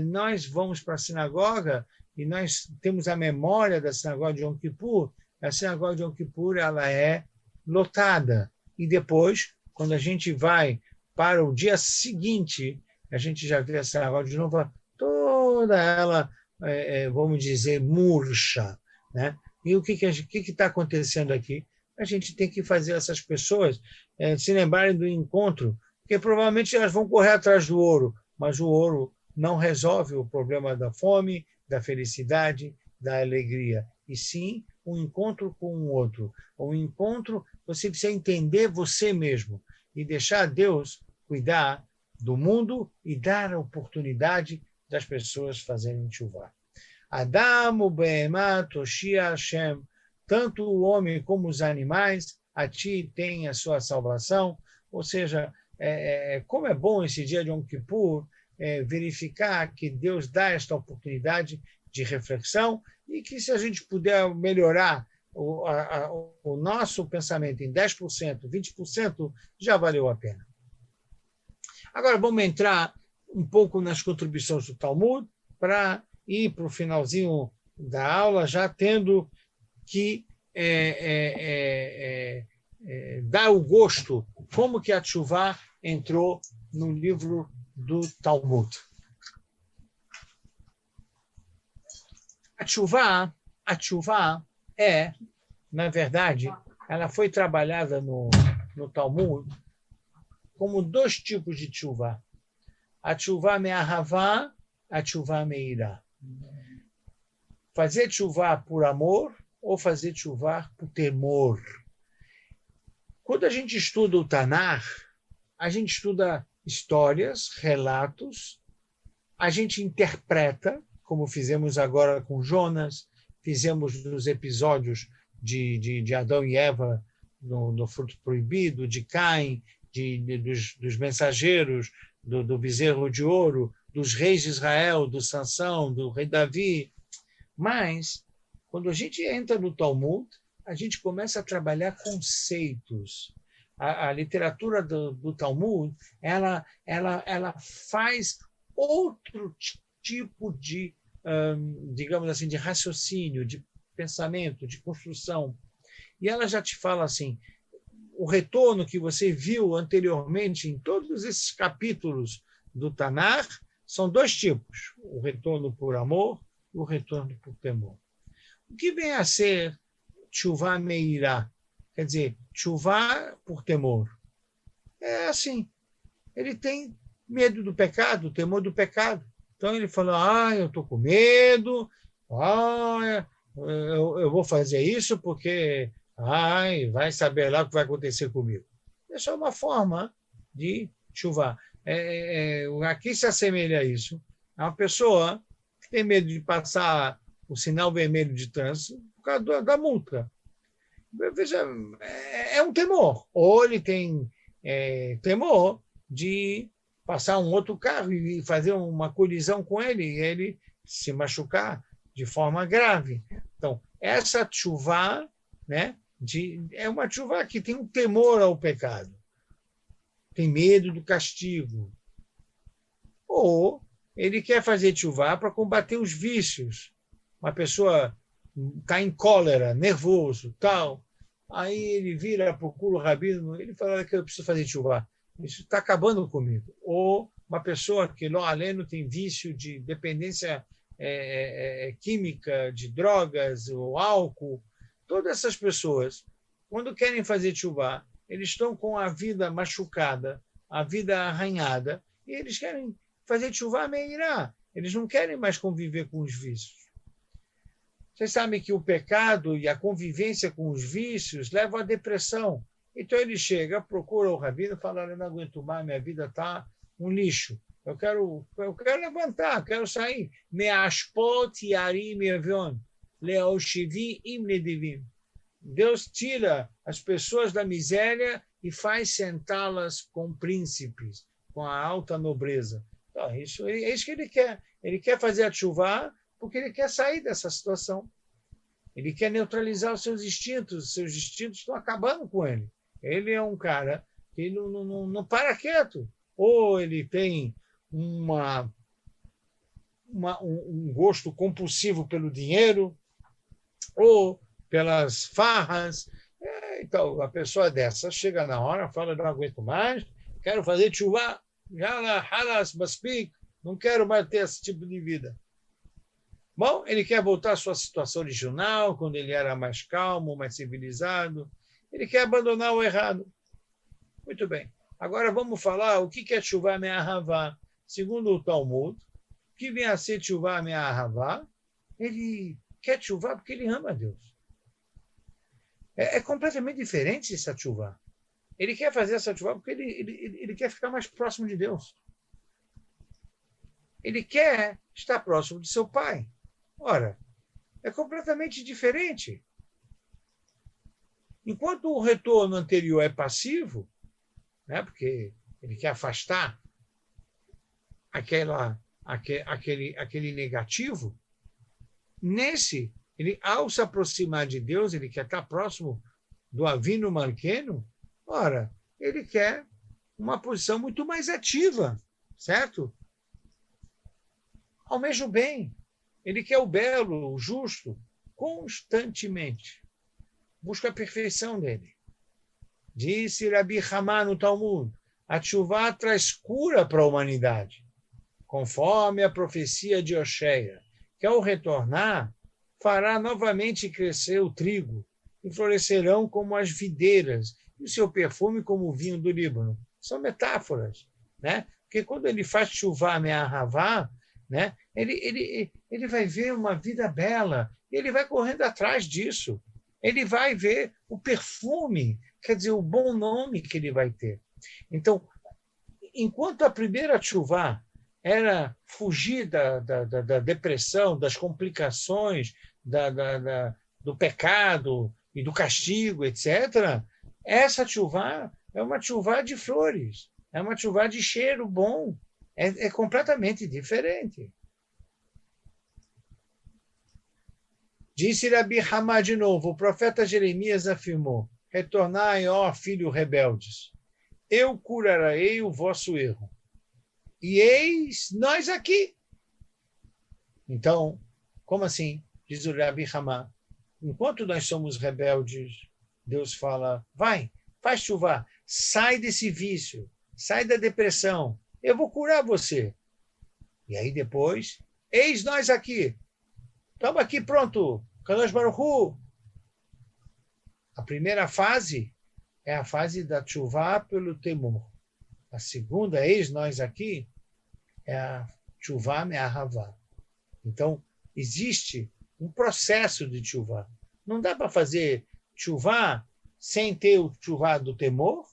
[SPEAKER 1] nós vamos para a sinagoga e nós temos a memória da sinagoga de Yom Kippur. A sinagoga de Yom Kippur ela é lotada. E depois, quando a gente vai para o dia seguinte, a gente já vê a sinagoga de novo, toda ela, vamos dizer, murcha. Né? E o que está acontecendo aqui? A gente tem que fazer essas pessoas se lembrarem do encontro, porque provavelmente elas vão correr atrás do ouro, mas o ouro não resolve o problema da fome, da felicidade, da alegria, e sim um encontro com o outro. Um encontro, você precisa entender você mesmo e deixar Deus cuidar do mundo e dar a oportunidade das pessoas fazerem tshuva. Adam Behemah Toshia Hashem, tanto o homem como os animais, a ti tem a sua salvação. Ou seja, como é bom esse dia de Yom Kippur, verificar que Deus dá esta oportunidade de reflexão e que se a gente puder melhorar o nosso pensamento em 10%, 20%, já valeu a pena. Agora vamos entrar um pouco nas contribuições do Talmud para ir para o finalzinho da aula, já tendo que dar o gosto como que a Teshuvá entrou no livro do Talmud. A Teshuvá é, na verdade, ela foi trabalhada no Talmud como dois tipos de Teshuvá. A Teshuvá me'ahavá, a Teshuvá me'irá. Fazer Teshuvá por amor ou fazer Teshuvá por temor. Quando a gente estuda o Tanar, a gente estuda histórias, relatos, a gente interpreta, como fizemos agora com Jonas, fizemos nos episódios de Adão e Eva no fruto proibido, de Caim, dos mensageiros, do bezerro de ouro, dos reis de Israel, do Sansão, do rei Davi. Mas, quando a gente entra no Talmud, a gente começa a trabalhar conceitos. A literatura do Talmud, ela faz outro tipo de, digamos assim, de raciocínio, de pensamento, de construção. E ela já te fala assim, o retorno que você viu anteriormente em todos esses capítulos do Tanar são dois tipos, o retorno por amor e o retorno por temor. O que vem a ser Teshuvá me'irá? Quer dizer, Teshuvá por temor. É assim, ele tem medo do pecado, temor do pecado. Então ele fala, eu estou com medo, eu vou fazer isso porque vai saber lá o que vai acontecer comigo. Essa é uma forma de Teshuvá. Aqui se assemelha a isso. É uma pessoa que tem medo de passar o sinal vermelho de trânsito por causa da multa. Veja, é um temor. Ou ele tem temor de passar um outro carro e fazer uma colisão com ele e ele se machucar de forma grave. Então, essa teshuvá, né, é uma teshuvá que tem um temor ao pecado, tem medo do castigo. Ou ele quer fazer teshuvá para combater os vícios. Uma pessoa está em cólera, nervoso, tal. Aí ele vira, procura o rabino, ele fala que eu preciso fazer teshuvá. Isso está acabando comigo. Ou uma pessoa que, no aleno, tem vício de dependência química, de drogas, o álcool, todas essas pessoas, quando querem fazer tchuvá, eles estão com a vida machucada, a vida arranhada, e eles querem fazer tchuvá meirá. Eles não querem mais conviver com os vícios. Vocês sabem que o pecado e a convivência com os vícios levam à depressão. Então ele chega, procura o rabino e fala: eu não aguento mais, minha vida está um lixo. Eu quero levantar, quero sair. Me'ashpot yarim evion, le'oshivim im nedivim. Deus tira as pessoas da miséria e faz sentá-las com príncipes, com a alta nobreza. Então, é isso que ele quer. Ele quer fazer a tchuvá porque ele quer sair dessa situação. Ele quer neutralizar os seus instintos estão acabando com ele. Ele é um cara que não para quieto. Ou ele tem um gosto compulsivo pelo dinheiro, ou pelas farras. Então, a pessoa dessa chega na hora, fala: não aguento mais, quero fazer tchuvá, halas, baspik, não quero mais ter esse tipo de vida. Bom, ele quer voltar à sua situação original, quando ele era mais calmo, mais civilizado. Ele quer abandonar o errado. Muito bem. Agora vamos falar o que é tchuvá me'ahavá. Segundo o Talmud, o que vem a ser tchuvá me'ahavá? Ele quer tchuvá porque ele ama a Deus. É completamente diferente essa tchuvá. Ele quer fazer essa tchuvá porque ele quer ficar mais próximo de Deus. Ele quer estar próximo de seu pai. Ora, é completamente diferente. Enquanto o retorno anterior é passivo, né, porque ele quer afastar aquele negativo, nesse, ele, ao se aproximar de Deus, ele quer estar próximo do Avinu Malkeinu, ora, ele quer uma posição muito mais ativa, certo? Almeja o bem. Ele quer o belo, o justo, constantemente. Busca a perfeição dele. Disse Rabi Hamá no Talmud, a tchuvá traz cura para a humanidade, conforme a profecia de Osheia, que ao retornar, fará novamente crescer o trigo, e florescerão como as videiras, e o seu perfume como o vinho do Líbano. São metáforas, né? Porque quando ele faz tchuvá me'ahavá, né, ele vai ver uma vida bela, ele vai correndo atrás disso. Ele vai ver o perfume, quer dizer, o bom nome que ele vai ter. Então, enquanto a primeira tchuvá era fugir da depressão, das complicações, do pecado e do castigo, etc., essa tchuvá é uma tchuvá de flores, é uma tchuvá de cheiro bom, é completamente diferente. Disse Rabi Hamá de novo, o profeta Jeremias afirmou: retornai, ó filhos rebeldes, eu curarei o vosso erro. E eis nós aqui. Então, como assim? Diz o Rabi Hamá. Enquanto nós somos rebeldes, Deus fala: vai, faz chuva, sai desse vício, sai da depressão, eu vou curar você. E aí depois, eis nós aqui. Estamos aqui pronto. Kadosh Baruch Hu. A primeira fase é a fase da tchuvá pelo temor. A segunda, eis nós aqui, é a tchuvá me'ahavá. Então, existe um processo de tchuvá. Não dá para fazer tchuvá sem ter o tchuvá do temor,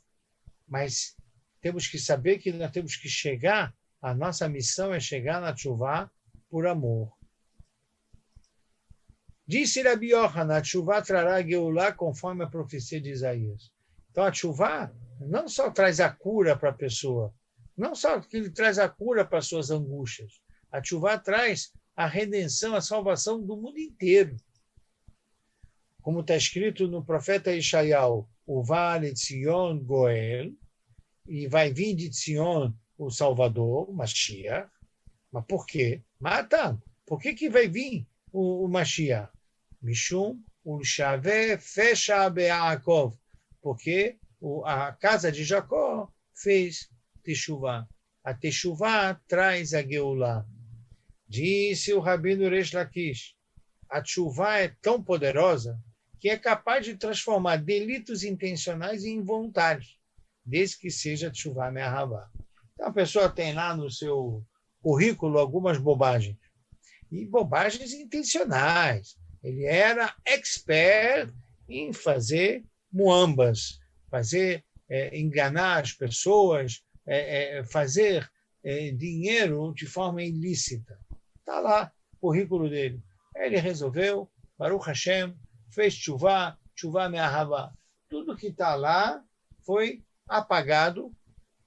[SPEAKER 1] mas temos que saber que nós temos que chegar, a nossa missão é chegar na tchuvá por amor. Disse Rabi Yohanan, a tchuvá trará geulá conforme a profecia de Isaías. Então a tchuvá não só traz a cura para a pessoa, não só que ele traz a cura para as suas angústias, a tchuvá traz a redenção, a salvação do mundo inteiro. Como está escrito no profeta Ishaiah, o vale de Sion Goel, e vai vir de Sion o Salvador, o Mashiach. Mas por quê? Mata. Por que vai vir o Mashiach? Mishum Ulshave Fecha Be'akov. Porque a casa de Jacó fez Teshuvá. A Teshuvá traz a Geulá. Disse o Rabino Reish Lakish, a tchuvá é tão poderosa que é capaz de transformar delitos intencionais em involuntários, desde que seja tchuvá me'ahavá. Então, a pessoa tem lá no seu currículo algumas bobagens, e bobagens intencionais. Ele era expert em fazer muambas, enganar as pessoas, fazer dinheiro de forma ilícita. Está lá o currículo dele. Ele resolveu, Baruch Hashem, fez tchuvá me'ahavá. Tudo que está lá foi apagado,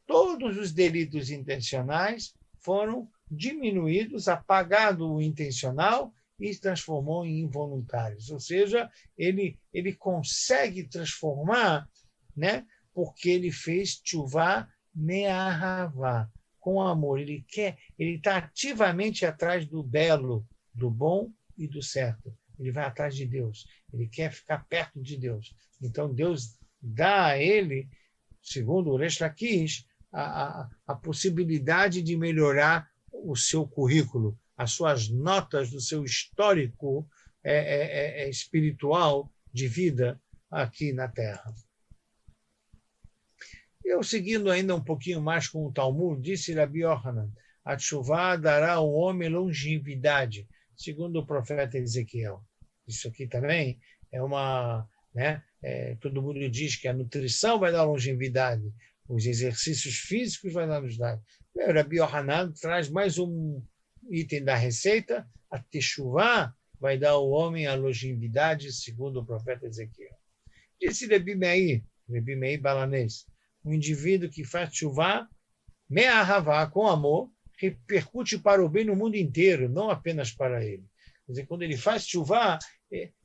[SPEAKER 1] todos os delitos intencionais foram diminuídos, apagado o intencional e transformou em involuntários. Ou seja, ele consegue transformar, né, porque ele fez tchuvá me'ahavá, com amor. Ele está ativamente atrás do belo, do bom e do certo. Ele vai atrás de Deus. Ele quer ficar perto de Deus. Então, Deus dá a ele, segundo o Reish Lakish, a possibilidade de melhorar o seu currículo, as suas notas do seu histórico espiritual de vida aqui na Terra. Eu, seguindo ainda um pouquinho mais com o Talmud, disse Rabi Yohanan, a tchuvá dará ao homem longevidade, segundo o profeta Ezequiel. Isso aqui também é uma... né, todo mundo diz que a nutrição vai dar longevidade, os exercícios físicos vai dar longevidade. O Rabi Yohanan traz mais um item da receita, a teshuvá vai dar ao homem a longevidade, segundo o profeta Ezequiel. Disse Rabi Meir Balanês, um indivíduo que faz teshuvá me'ahavá, com amor, repercute para o bem no mundo inteiro, não apenas para ele. Quer dizer, quando ele faz teshuvá,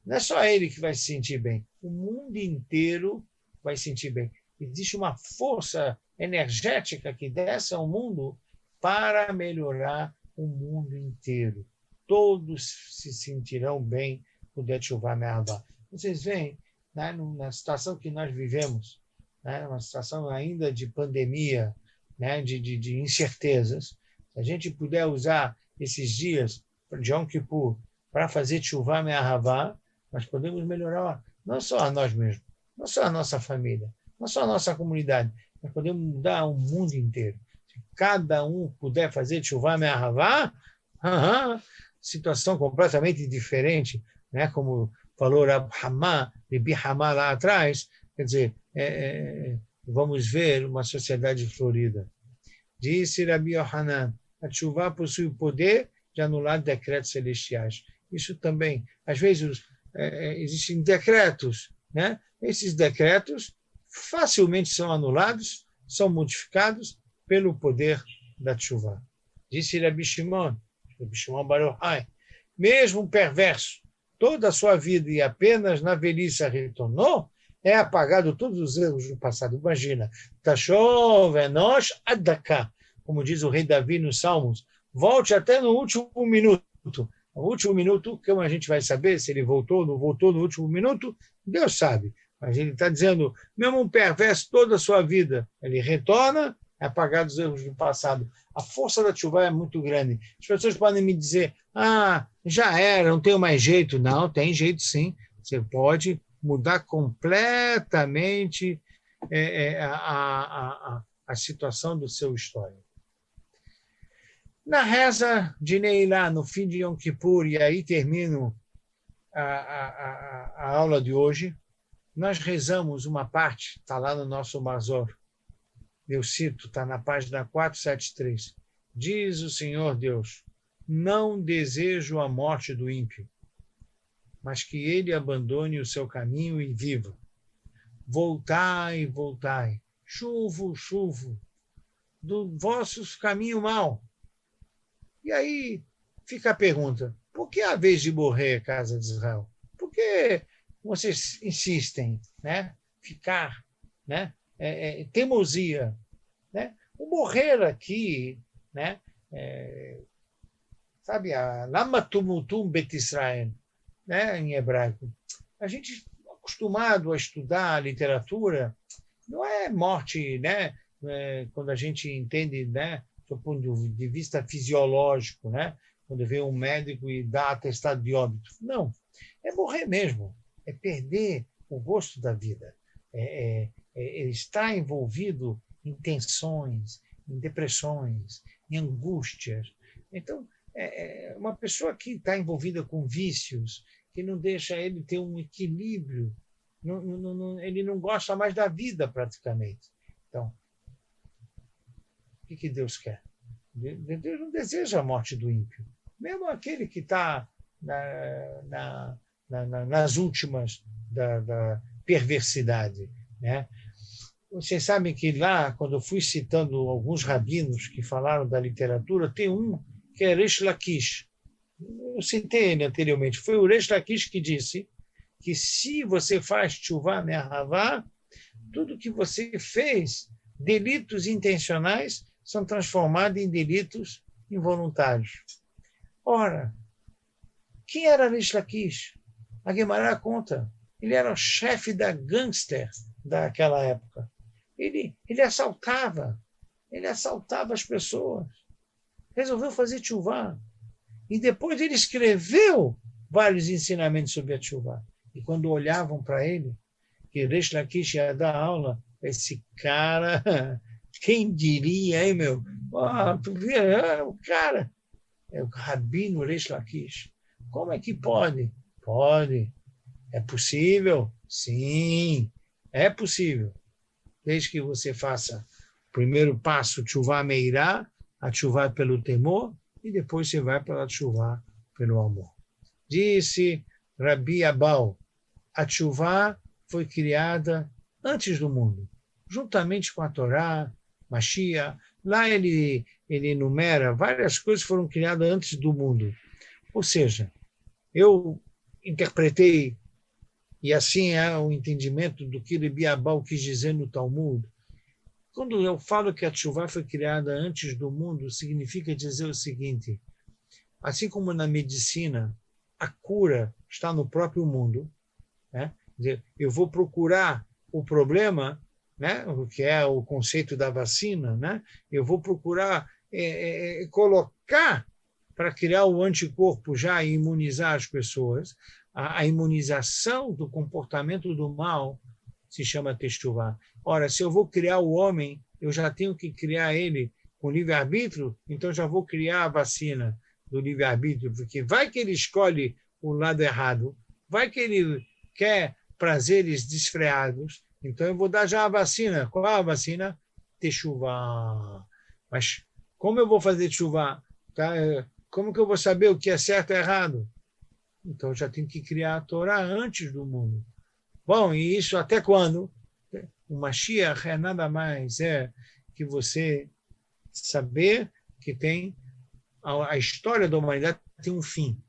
[SPEAKER 1] não é só ele que vai se sentir bem, o mundo inteiro vai se sentir bem. Existe uma força energética que desce ao mundo para melhorar o mundo inteiro. Todos se sentirão bem por teshuvá me'ahavá. Vocês veem, né, na situação que nós vivemos, né, uma situação ainda de pandemia, né, de incertezas, se a gente puder usar esses dias de Yom Kippur para fazer teshuvá me'ahavá, nós podemos melhorar não só a nós mesmos, não só a nossa família, não só a nossa comunidade, nós podemos mudar o mundo inteiro. Se cada um puder fazer teshuvá me'ahavá, situação completamente diferente, né? Como falou Rabbi Hamá lá atrás, quer dizer, vamos ver uma sociedade florida. Disse Rabi Yohanan, a teshuvá possui o poder de anular decretos celestiais. Isso também, às vezes, existem decretos, né? Esses decretos facilmente são anulados, são modificados pelo poder da teshuvá. Disse Rabi Shimon Bar Yochai, mesmo um perverso, toda a sua vida e apenas na velhice retornou, é apagado todos os erros do passado. Imagina, Tashov Enosh Adaká, como diz o rei Davi nos Salmos, volte até no último minuto. No último minuto, como a gente vai saber se ele voltou ou não voltou no último minuto? Deus sabe. Mas ele está dizendo, mesmo um perverso toda a sua vida, ele retorna, é apagado os erros do passado. A força da teshuvá é muito grande. As pessoas podem me dizer, já era, não tenho mais jeito. Não, tem jeito sim. Você pode mudar completamente a situação do seu histórico. Na reza de Neilá, no fim de Yom Kippur, e aí termino a aula de hoje, nós rezamos uma parte, está lá no nosso Mazor, eu cito, está na página 473. Diz o Senhor Deus, não desejo a morte do ímpio, mas que ele abandone o seu caminho e viva. Voltai, voltai, chuvo, chuvo, do vosso caminho mau. E aí fica a pergunta, por que a vez de morrer, casa de Israel? Por que vocês insistem, né? Ficar, né? Teimosia, né? O morrer aqui, né? Sabe, lama tumultum bet Israel, né? Em hebraico. A gente acostumado a estudar literatura, não é morte, né? Quando a gente entende, né? Do ponto de vista fisiológico, né? quando vem um médico e dá atestado de óbito. Não, é morrer mesmo, é perder o gosto da vida, é estar envolvido em tensões, em depressões, em angústias. Então, uma pessoa que está envolvida com vícios, que não deixa ele ter um equilíbrio, ele não gosta mais da vida praticamente. Então, o que Deus quer? Deus não deseja a morte do ímpio. Mesmo aquele que está nas últimas da perversidade. Né? Vocês sabem que lá, quando eu fui citando alguns rabinos que falaram da literatura, tem um que é Reish Lakish. Eu citei ele anteriormente. Foi o Reish Lakish que disse que se você faz tchuvá me'ahavá, tudo que você fez, delitos intencionais, são transformados em delitos involuntários. Ora, quem era Reish Lakish? A Guimarães conta. Ele era o chefe da gangster daquela época. Ele assaltava as pessoas. Resolveu fazer tchuvá. E depois ele escreveu vários ensinamentos sobre a tchuvá. E quando olhavam para ele, que Reish Lakish ia dar aula, esse cara, quem diria, hein, meu? Tu vê, o cara, é o Rabino Reish Lakish. Como é que pode? Pode. É possível? Sim, é possível. Desde que você faça o primeiro passo, tchuvá meirá, a tchuvá pelo temor, e depois você vai para a tchuvá pelo amor. Disse Rabi Abau, a tchuvá foi criada antes do mundo, juntamente com a Torá, Mashiach. Lá ele enumera várias coisas que foram criadas antes do mundo. Ou seja, eu interpretei, e assim é o entendimento do que Rabi Abau quis dizer no Talmud. Quando eu falo que a tchuvá foi criada antes do mundo, significa dizer o seguinte: assim como na medicina, a cura está no próprio mundo, né? Eu vou procurar o problema, né? O que é o conceito da vacina, né? Eu vou procurar colocar para criar o anticorpo já e imunizar as pessoas. A imunização do comportamento do mal se chama teshuvá. Ora, se eu vou criar o homem, eu já tenho que criar ele com livre-arbítrio, então já vou criar a vacina do livre-arbítrio, porque vai que ele escolhe o lado errado, vai que ele quer prazeres desfreados, então eu vou dar já a vacina. Qual é a vacina? Teshuvá. Mas como eu vou fazer teshuvá? Tá? Como que eu vou saber o que é certo e errado? Então eu já tenho que criar a Torá antes do mundo. Bom, e isso até quando? O Mashiach é nada mais que você saber que tem a história da humanidade tem um fim.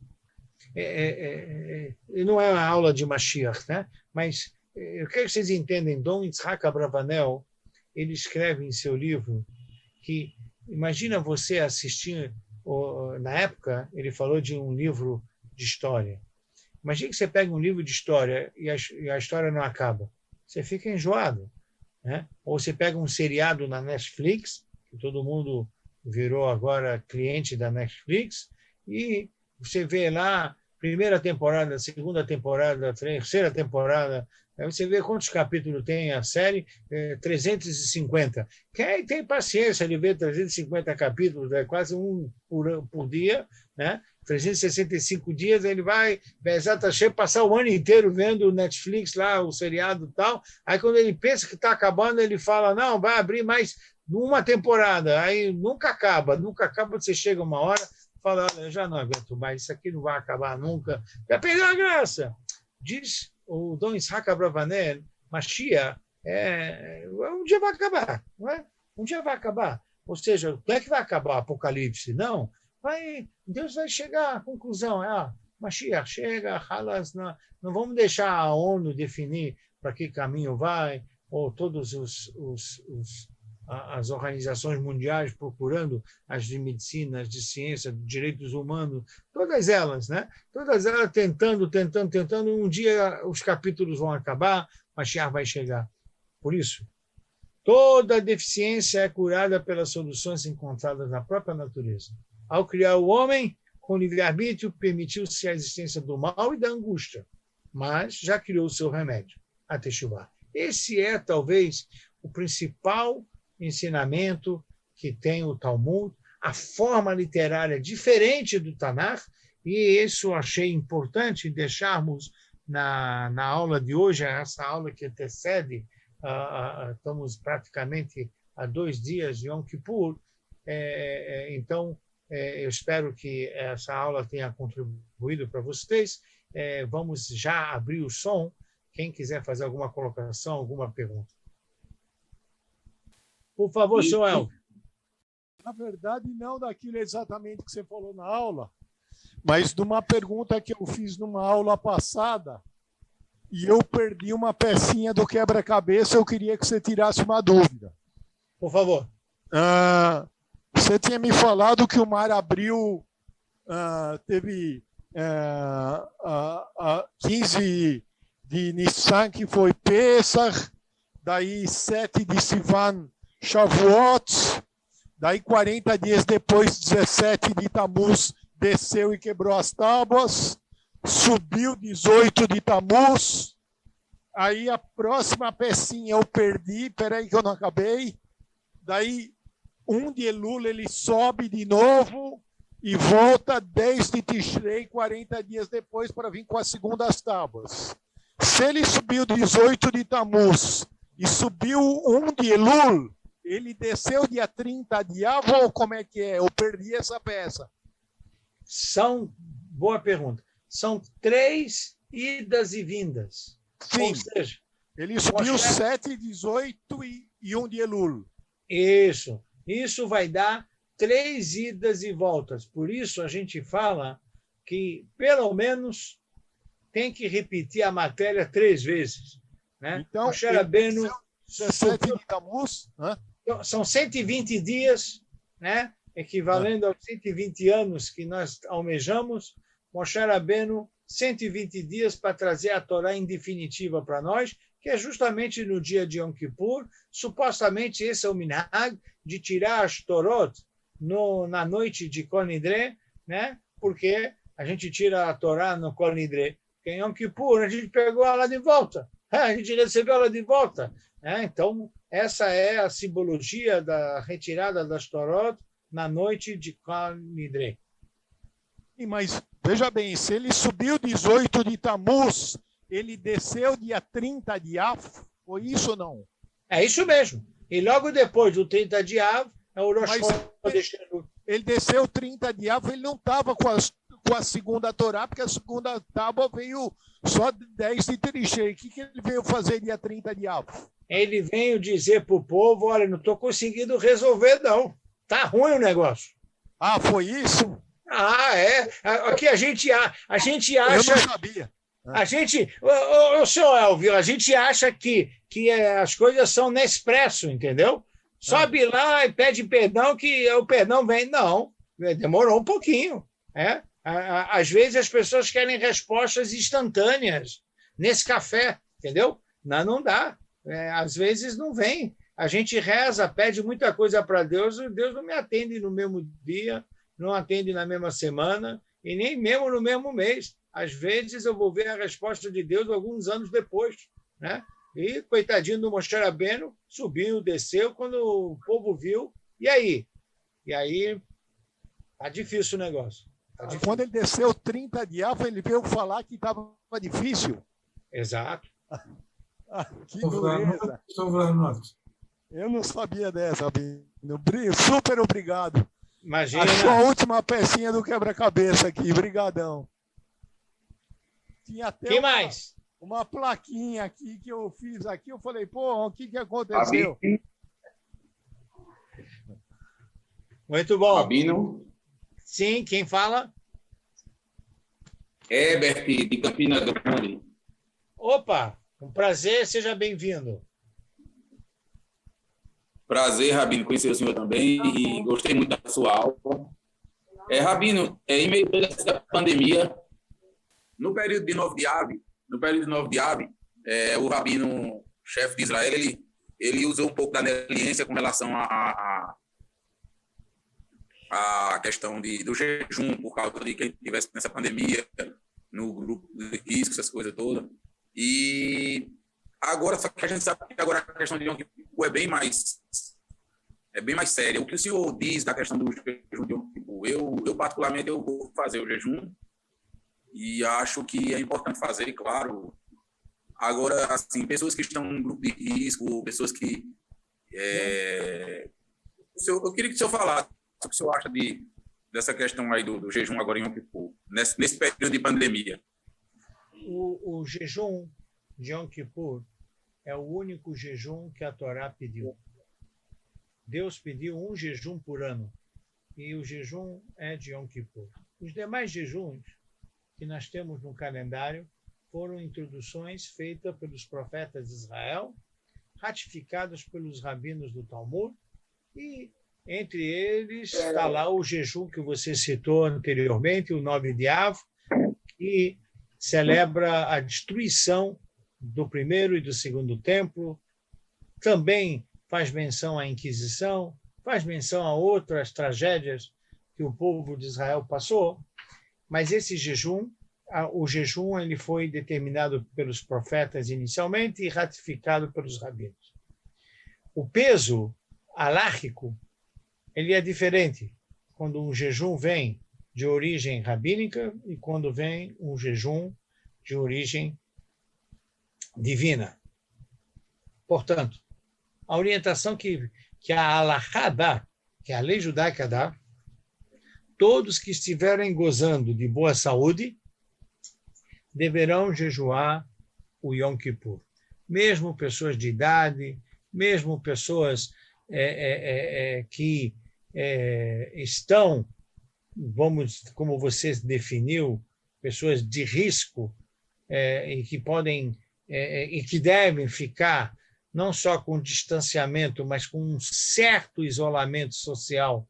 [SPEAKER 1] Não é uma aula de Mashiach, né? Mas eu quero que vocês entendam, Dom Yitzhak Abravanel, ele escreve em seu livro que, imagina você assistir, na época ele falou de um livro de história. Imagina que você pega um livro de história e a história não acaba. Você fica enjoado. Né? Ou você pega um seriado na Netflix, que todo mundo virou agora cliente da Netflix, e você vê lá primeira temporada, segunda temporada, terceira temporada, aí você vê quantos capítulos tem a série, 350. Quem tem paciência de ver 350 capítulos, é quase um por dia, né? 365 dias, ele vai, passar o ano inteiro vendo o Netflix lá, o seriado e tal. Aí, quando ele pensa que está acabando, ele fala, não, vai abrir mais uma temporada. Aí nunca acaba, você chega uma hora, fala, olha, eu já não aguento mais, isso aqui não vai acabar nunca. Já perdeu a graça. Diz o Dom Yitzhak Abravanel, Mashiach, um dia vai acabar, não é? Um dia vai acabar. Ou seja, não é que vai acabar o Apocalipse, não. Deus vai chegar à conclusão. Mashiach chega, Halas, não vamos deixar a ONU definir para que caminho vai, ou todas as organizações mundiais procurando as de medicina, as de ciência, de direitos humanos, todas elas, né? Todas elas tentando, um dia os capítulos vão acabar, Mashiach vai chegar. Por isso, toda deficiência é curada pelas soluções encontradas na própria natureza. Ao criar o homem, com livre-arbítrio, permitiu-se a existência do mal e da angústia, mas já criou o seu remédio, a Teshuvá. Esse é, talvez, o principal ensinamento que tem o Talmud, a forma literária diferente do Tanakh, e isso eu achei importante deixarmos na aula de hoje, essa aula que antecede, estamos praticamente a 2 dias de Yom Kippur, então eu espero que essa aula tenha contribuído para vocês. Vamos já abrir o som, quem quiser fazer alguma colocação, alguma pergunta. Por favor, senhor Elvio.
[SPEAKER 2] Na verdade, não daquilo exatamente que você falou na aula, mas de uma pergunta que eu fiz numa aula passada e eu perdi uma pecinha do quebra-cabeça, eu queria que você tirasse uma dúvida.
[SPEAKER 1] Por favor.
[SPEAKER 2] Você tinha me falado que o mar abriu, teve 15 de Nissan, que foi Pesach, daí 7 de Sivan, Shavuot, daí 40 dias depois, 17 de Tammuz, desceu e quebrou as tábuas, subiu 18 de Tammuz, aí a próxima pecinha eu perdi, peraí que eu não acabei, daí 1 de Elul ele sobe de novo e volta 10 de Tishrei, 40 dias depois, para vir com as segundas tábuas. Se ele subiu 18 de Tammuz e subiu 1 de Elul, ele desceu dia 30 de Av, ou como é que é? Eu perdi essa peça.
[SPEAKER 1] Boa pergunta. São 3 idas e vindas.
[SPEAKER 2] Sim.
[SPEAKER 1] Ou seja,
[SPEAKER 2] ele subiu 7, 18 e 1 de Elul.
[SPEAKER 1] Isso vai dar 3 idas e voltas. Por isso a gente fala que, pelo menos, tem que repetir a matéria 3 vezes. Né?
[SPEAKER 2] Então,
[SPEAKER 1] Moshe Rabbeinu
[SPEAKER 2] 17 de Tammuz, né?
[SPEAKER 1] São 120 dias, né? Equivalendo aos 120 anos que nós almejamos. Moshe Rabbeinu, 120 dias para trazer a Torá em definitiva para nós, que é justamente no dia de Yom Kippur. Supostamente esse é o minhag de tirar as Torot na noite de Kol Nidre, né? Porque a gente tira a Torá no Kol Nidre. Porque em Yom Kippur a gente pegou ela de volta, a gente recebeu ela de volta. Então, essa é a simbologia da retirada das Torot na noite de Kol Nidre.
[SPEAKER 2] Mas, veja bem, se ele subiu 18 de Tammuz, ele desceu dia 30 de Av, foi isso ou não?
[SPEAKER 1] É isso mesmo. E logo depois do 30 de Av, é o Rosh Chodesh.
[SPEAKER 2] Ele desceu 30 de Av, ele não estava com a segunda Torá, porque a segunda tábua veio só 10 de Tishrei. O que ele veio fazer dia 30 de Av?
[SPEAKER 1] Ele veio dizer para o povo, olha, não estou conseguindo resolver, não. Está ruim o negócio.
[SPEAKER 2] Ah, foi isso?
[SPEAKER 1] É. Aqui a gente acha...
[SPEAKER 2] Eu não sabia.
[SPEAKER 1] A gente... O senhor Elvio, a gente acha que as coisas são Nespresso, entendeu? Sobe lá e pede perdão, que o perdão vem. Não, demorou um pouquinho. Às vezes as pessoas querem respostas instantâneas nesse café, entendeu? Não dá. Às vezes não vem. A gente reza, pede muita coisa para Deus, e Deus não me atende no mesmo dia, não atende na mesma semana e nem mesmo no mesmo mês. Às vezes eu vou ver a resposta de Deus alguns anos depois, né? E, coitadinho do Moshe Rabbeinu, subiu, desceu, quando o povo viu, e aí? E aí, tá difícil o negócio. Tá difícil.
[SPEAKER 2] Quando ele desceu 30 de Av, ele veio falar que estava difícil.
[SPEAKER 1] Exato.
[SPEAKER 2] Que dureza. Eu não sabia dessa, Bino. Super obrigado.
[SPEAKER 1] Imagina.
[SPEAKER 2] Achou a última pecinha do quebra-cabeça aqui. Obrigadão. Tinha até
[SPEAKER 1] mais?
[SPEAKER 2] Uma plaquinha aqui que eu fiz aqui. Eu falei, pô, o que aconteceu?
[SPEAKER 1] Muito bom.
[SPEAKER 3] Rabino.
[SPEAKER 1] Sim, quem fala?
[SPEAKER 3] Herbert, de Campina Grande.
[SPEAKER 1] Opa, um prazer, seja bem-vindo.
[SPEAKER 3] Prazer, Rabino, conhecer o senhor também e gostei muito da sua aula. Rabino, em meio a essa pandemia, no período de 9 de Av, o Rabino, chefe de Israel, ele usou um pouco da leniência com relação à a questão do jejum por causa de quem estivesse nessa pandemia, no grupo de risco, essas coisas todas. E agora, só que a gente sabe que agora a questão de Yom Kippur é bem mais séria. O que o senhor diz da questão do jejum de Yom Kippur? Eu particularmente, eu vou fazer o jejum e acho que é importante fazer, claro. Agora, assim, pessoas que estão em grupo de risco, pessoas que... eu queria que o senhor falasse o que o senhor acha dessa questão aí do jejum agora em Yom Kippur, nesse período de pandemia.
[SPEAKER 1] O jejum de Yom Kippur é o único jejum que a Torá pediu. Deus pediu um jejum por ano, e o jejum é de Yom Kippur. Os demais jejuns que nós temos no calendário foram introduções feitas pelos profetas de Israel, ratificadas pelos rabinos do Talmud, e entre eles está lá o jejum que você citou anteriormente, o 9 de Av, que celebra a destruição do primeiro e do segundo templo, também faz menção à Inquisição, faz menção a outras tragédias que o povo de Israel passou, mas esse jejum, o jejum ele foi determinado pelos profetas inicialmente e ratificado pelos rabinos. O peso alárrico ele é diferente quando um jejum vem de origem rabínica e quando vem um jejum de origem divina. Portanto, a orientação que a Halachá dá, que a lei judaica dá, todos que estiverem gozando de boa saúde deverão jejuar o Yom Kippur. Mesmo pessoas de idade, mesmo pessoas que estão, como você definiu, pessoas de risco e que podem e que devem ficar não só com distanciamento, mas com um certo isolamento social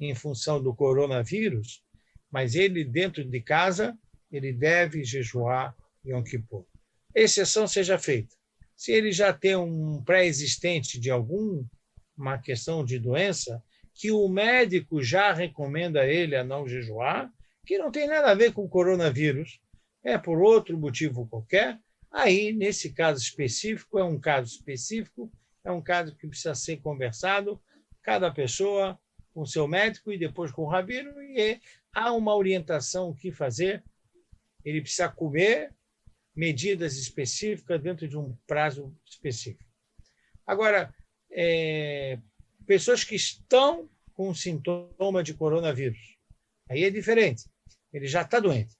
[SPEAKER 1] em função do coronavírus, mas ele, dentro de casa, ele deve jejuar Yom Kippur. Exceção seja feita. Se ele já tem um pré-existente de alguma questão de doença, que o médico já recomenda a ele a não jejuar, que não tem nada a ver com o coronavírus, é por outro motivo qualquer, aí, nesse caso específico, é um caso específico, é um caso que precisa ser conversado, cada pessoa com o seu médico e depois com o rabino, e há uma orientação o que fazer. Ele precisa comer medidas específicas dentro de um prazo específico. Agora, pessoas que estão com sintoma de coronavírus, aí é diferente. Ele já está doente.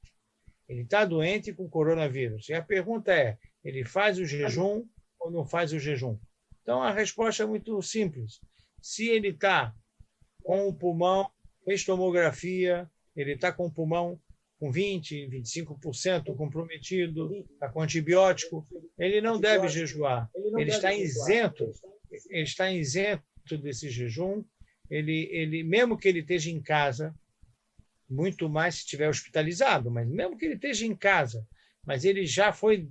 [SPEAKER 1] Ele está doente com coronavírus. E a pergunta é, ele faz o jejum ou não faz o jejum? Então, a resposta é muito simples. Se ele está com o pulmão, fez tomografia, ele está com o pulmão com 20%, 25% comprometido, está com antibiótico, ele não deve jejuar. Ele está isento desse jejum. Ele, mesmo que ele esteja em casa, muito mais se estiver hospitalizado, mas mesmo que ele esteja em casa, mas ele já foi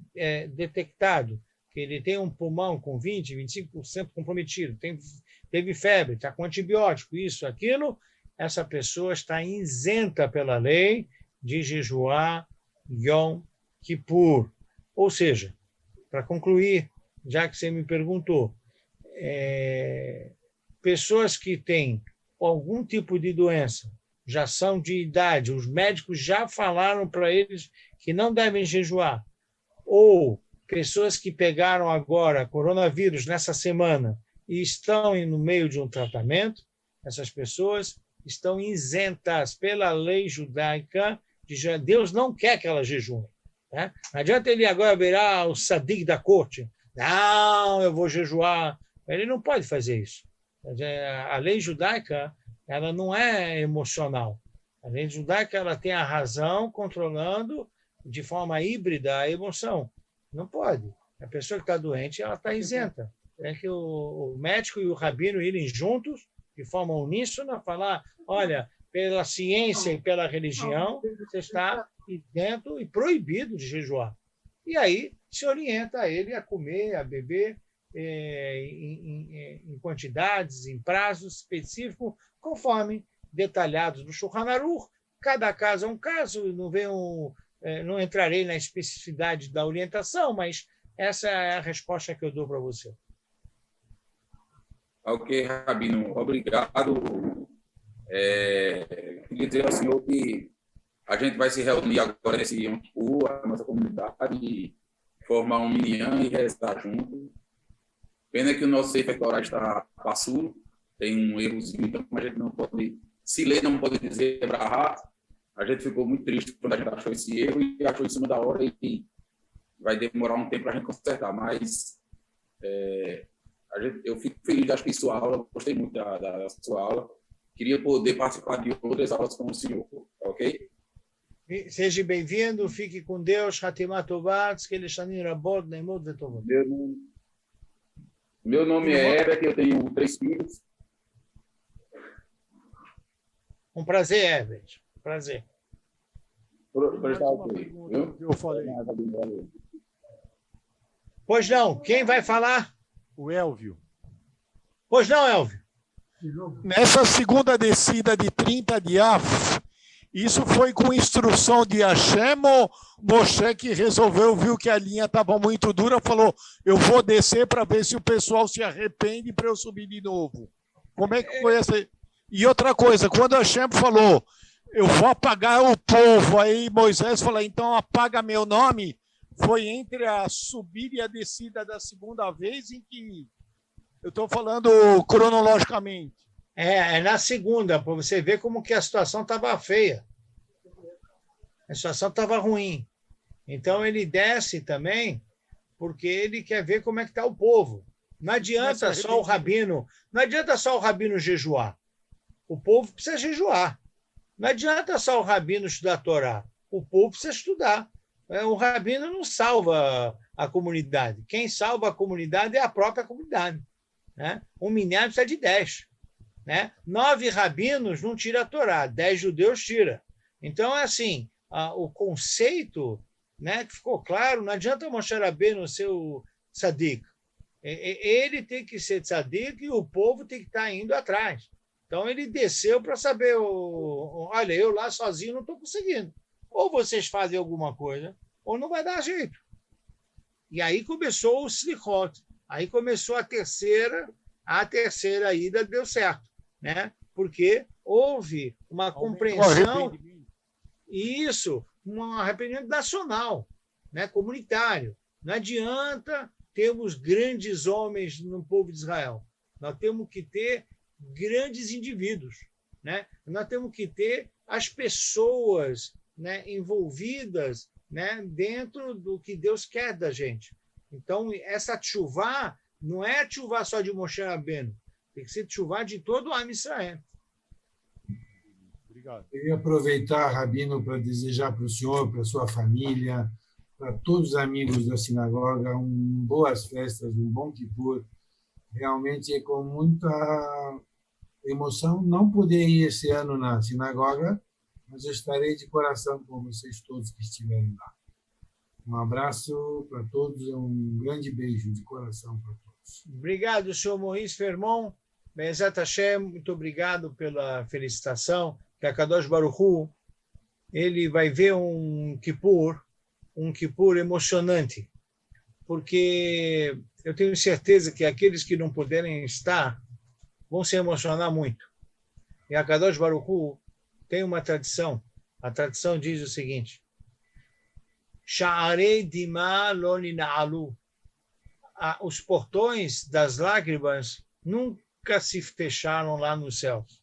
[SPEAKER 1] detectado que ele tem um pulmão com 20%, 25% comprometido, teve febre, está com antibiótico, isso, aquilo, essa pessoa está isenta pela lei de jejuar Yom Kippur. Ou seja, para concluir, já que você me perguntou, pessoas que têm algum tipo de doença, já são de idade, os médicos já falaram para eles que não devem jejuar, ou pessoas que pegaram agora coronavírus nessa semana e estão no meio de um tratamento, essas pessoas estão isentas pela lei judaica. Deus não quer que elas jejuem. Né? Não adianta ele agora virar o sadig da corte. Não, eu vou jejuar. Ele não pode fazer isso. A lei judaica ela não é emocional. A lei judaica ela tem a razão controlando de forma híbrida a emoção. Não pode. A pessoa que está doente ela está isenta. É que o médico e o rabino irem juntos, de forma uníssona, falar, olha, pela ciência e pela religião, você está isento e proibido de jejuar. E aí se orienta ele a comer, a beber em quantidades, em prazos específicos, conforme detalhados no Shulchan Aruch. Cada caso é um caso, não entrarei na especificidade da orientação, mas essa é a resposta que eu dou para você.
[SPEAKER 3] Ok, Rabino, obrigado. Queria dizer ao senhor que a gente vai se reunir agora nesse Yom Kippur, a nossa comunidade, e formar um minyan e rezar junto. Pena que o nosso Sefer Torah está passuro, tem um errozinho, então a gente não pode, se ler, não pode dizer Brahá. A gente ficou muito triste quando a gente achou esse erro e achou em cima da hora e vai demorar um tempo para a gente consertar, mas eu fico feliz de assistir sua aula, gostei muito da sua aula. Queria poder participar de outras aulas com o senhor, ok?
[SPEAKER 1] Seja bem-vindo, fique com Deus. Hatimah Tová, que ele está Rabot, Neimot Vetovot.
[SPEAKER 3] Meu nome é Herbert, eu tenho 3 filhos.
[SPEAKER 1] Um prazer, Herbert. Prazer.
[SPEAKER 2] Eu falei.
[SPEAKER 1] Pois não, quem vai falar?
[SPEAKER 2] O Elvio.
[SPEAKER 1] Pois não, Elvio.
[SPEAKER 2] Nessa segunda descida de 30 de Av, isso foi com instrução de Hashem ou Moshe que resolveu, viu que a linha estava muito dura, falou, eu vou descer para ver se o pessoal se arrepende para eu subir de novo. Como é que foi essa? E outra coisa, quando Hashem falou, eu vou apagar o povo, aí Moisés falou, então apaga meu nome, foi entre a subida e a descida da segunda vez em que eu estou falando cronologicamente.
[SPEAKER 1] É na segunda, para você ver como que a situação estava feia. A situação estava ruim. Então, ele desce também porque ele quer ver como é que está o povo. Não adianta só o rabino jejuar. O povo precisa jejuar. Não adianta só o rabino estudar a Torá. O povo precisa estudar. O rabino não salva a comunidade. Quem salva a comunidade é a própria comunidade. Né? Um minyan precisa de 10. Né? 9 rabinos não tira a Torá, 10 judeus tira. Então, é assim, o conceito, né, que ficou claro, não adianta Moshe Rabbeinu ser o tzadik. Ele tem que ser tzadik e o povo tem que estar indo atrás. Então, ele desceu para saber, olha, eu lá sozinho não estou conseguindo. Ou vocês fazem alguma coisa, ou não vai dar jeito. E aí começou o slichot. Aí começou a terceira ida, deu certo, né? Porque houve uma compreensão, isso, um arrependimento nacional, né? Comunitário. Não adianta termos grandes homens no povo de Israel. Nós temos que ter grandes indivíduos, né? Nós temos que ter as pessoas, né, envolvidas, né, dentro do que Deus quer da gente. Então, essa tchuvá não é tchuvá só de Moshe Rabbeinu, tem que ser tchuvá de todo o Am Israel.
[SPEAKER 2] Obrigado.
[SPEAKER 4] Eu queria aproveitar, Rabino, para desejar para o senhor, para a sua família, para todos os amigos da sinagoga, boas festas, um bom Kippur. Realmente é com muita emoção não poder ir esse ano na sinagoga, mas eu estarei de coração com vocês todos que estiverem lá. Um abraço para todos, um grande beijo de coração para todos.
[SPEAKER 1] Obrigado, senhor Maurice Fermon. Be'ezat Hashem, muito obrigado pela felicitação. Que a Kadosh Baruch Hu, ele vai ver um Kippur emocionante, porque eu tenho certeza que aqueles que não puderem estar vão se emocionar muito. E a Kadosh Baruch Hu tem uma tradição. A tradição diz o seguinte: Sha'arei dima lo nina'alu. Os portões das lágrimas nunca se fecharam lá nos céus.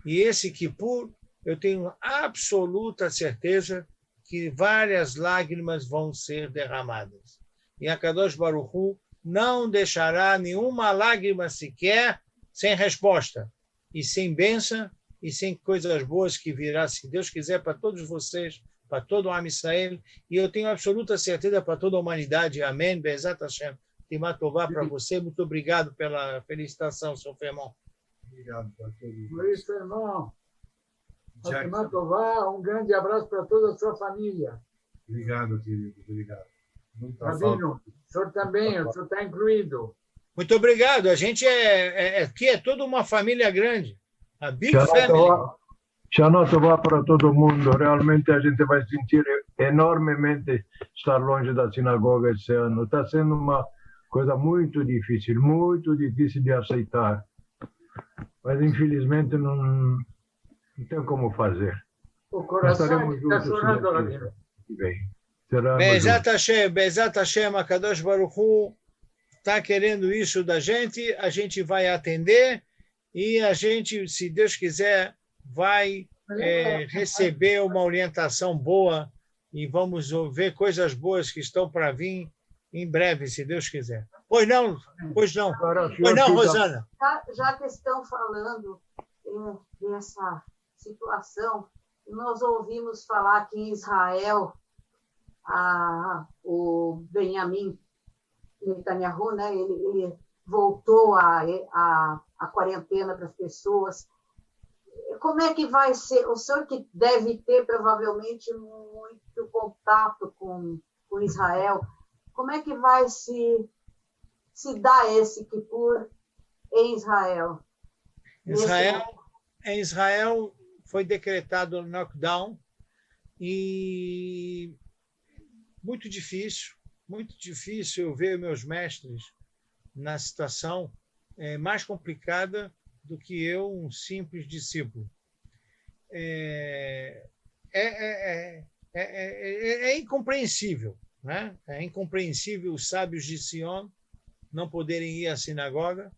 [SPEAKER 1] E esse Kippur, eu tenho absoluta certeza que várias lágrimas vão ser derramadas. E a Kadosh Baruch Hu não deixará nenhuma lágrima sequer sem resposta, e sem bênção, e sem coisas boas que virá, se Deus quiser, para todos vocês, para todo o Am Israel, e eu tenho absoluta certeza para toda a humanidade. Amém. Be'ezat Hashem. Timá Tová para você. Muito obrigado pela felicitação, Sr. Fermon.
[SPEAKER 4] Obrigado para todos.
[SPEAKER 5] Luiz Fermon. Timá Tová, um grande abraço para toda a sua família.
[SPEAKER 4] Obrigado, querido. Obrigado.
[SPEAKER 5] Rabino, o senhor também, o senhor está incluído.
[SPEAKER 1] Muito obrigado. A gente aqui é toda uma família grande. A Big Family.
[SPEAKER 6] Shana Tova para todo mundo. Realmente a gente vai sentir enormemente estar longe da sinagoga esse ano. Está sendo uma coisa muito difícil de aceitar. Mas infelizmente não tem como fazer.
[SPEAKER 5] O coração está chorando lá dentro.
[SPEAKER 1] Bezat Hashem, Akadosh Baruch Hu está querendo isso da gente, a gente vai atender e a gente, se Deus quiser, vai receber uma orientação boa e vamos ver coisas boas que estão para vir em breve, se Deus quiser. Pois não, Rosana?
[SPEAKER 7] Já que estão falando dessa situação, nós ouvimos falar que em Israel o Benjamin Netanyahu, né, ele voltou a quarentena para as pessoas. Como é que vai ser? O senhor que deve ter provavelmente muito contato com Israel, como é que vai se dar esse Kippur em Israel?
[SPEAKER 1] Em Israel foi decretado o lockdown e muito difícil eu ver meus mestres na situação mais complicada do que eu, um simples discípulo. É incompreensível, né? É incompreensível os sábios de Sion não poderem ir à sinagoga.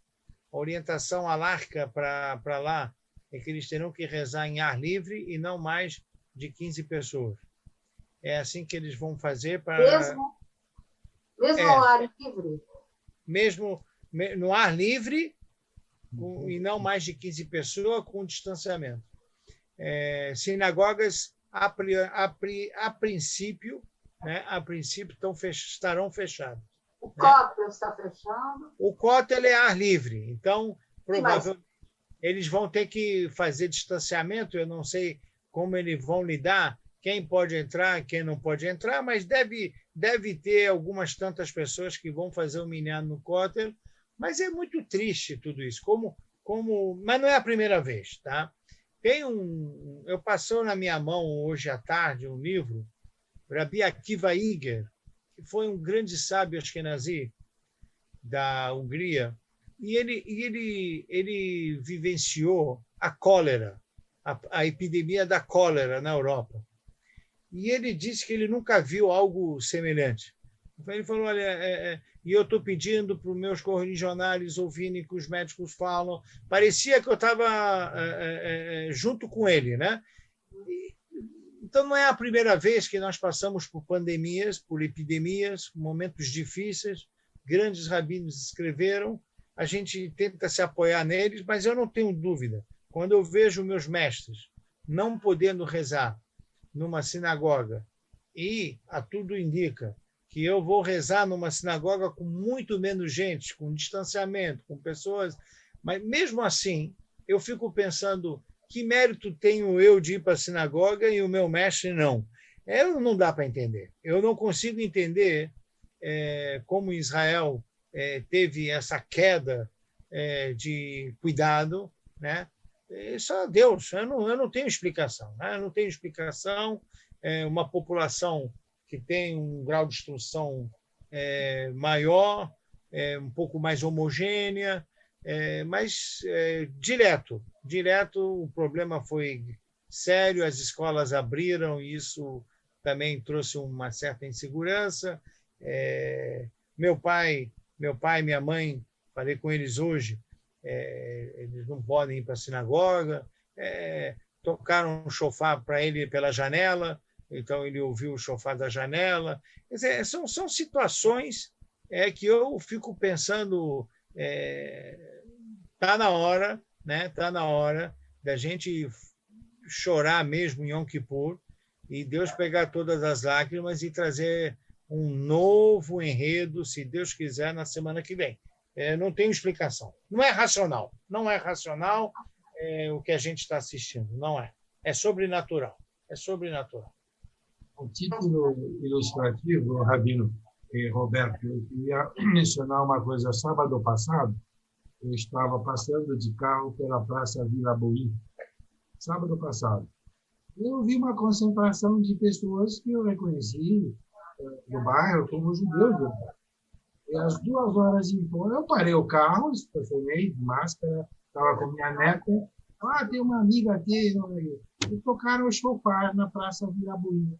[SPEAKER 1] A orientação alárquica para lá é que eles terão que rezar em ar livre e não mais de 15 pessoas. É assim que eles vão fazer para...
[SPEAKER 7] Mesmo ao ar livre?
[SPEAKER 1] Mesmo no ar livre e não mais de 15 pessoas com distanciamento. Sinagogas, a princípio, né, estarão fechadas.
[SPEAKER 7] O cótel está fechado?
[SPEAKER 1] O cótel é ar livre, então provavelmente eles vão ter que fazer distanciamento, eu não sei como eles vão lidar, quem pode entrar, quem não pode entrar, mas deve ter algumas tantas pessoas que vão fazer o minyan no cótel, mas é muito triste tudo isso, mas não é a primeira vez, tá? Eu passou na minha mão hoje à tarde um livro, Rabi Akiva Iger, que foi um grande sábio ashkenazi da Hungria, e ele vivenciou a cólera, a epidemia da cólera na Europa. E ele disse que ele nunca viu algo semelhante. Ele falou, olha, e eu estou pedindo para os meus correligionários ouvirem o que os médicos falam. Parecia que eu estava junto com ele, né? Então, não é a primeira vez que nós passamos por pandemias, por epidemias, momentos difíceis. Grandes rabinos escreveram, a gente tenta se apoiar neles, mas eu não tenho dúvida. Quando eu vejo meus mestres não podendo rezar numa sinagoga e a tudo indica que eu vou rezar numa sinagoga com muito menos gente, com distanciamento, com pessoas, mas mesmo assim eu fico pensando que mérito tenho eu de ir para a sinagoga e o meu mestre não. Não dá para entender. Eu não consigo entender como Israel teve essa queda de cuidado, né? Só Deus, eu não tenho explicação. Né? Eu não tenho explicação. Uma população que tem um grau de instrução maior, um pouco mais homogênea, mas direto o problema foi sério, as escolas abriram e isso também trouxe uma certa insegurança. Meu pai e minha mãe, falei com eles hoje, eles não podem ir para a sinagoga, tocaram um shofar para ele pela janela, então ele ouviu o shofar da janela. Quer dizer, são situações que eu fico pensando, está na hora, né? Está na hora da gente chorar mesmo em Yom Kippur e Deus pegar todas as lágrimas e trazer um novo enredo, se Deus quiser, na semana que vem. Não tem explicação. Não é racional o que a gente está assistindo, não é. É sobrenatural.
[SPEAKER 4] O título ilustrativo, Rabino Roberto, eu queria mencionar uma coisa. Sábado passado, eu estava passando de carro pela Praça Vila Boim sábado passado. Eu vi uma concentração de pessoas que eu reconheci no bairro como judeus. E às 2h em ponto, eu parei o carro, estacionei de máscara, estava com minha neta. Tem uma amiga aqui. E tocaram o shofar na Praça Virabuí,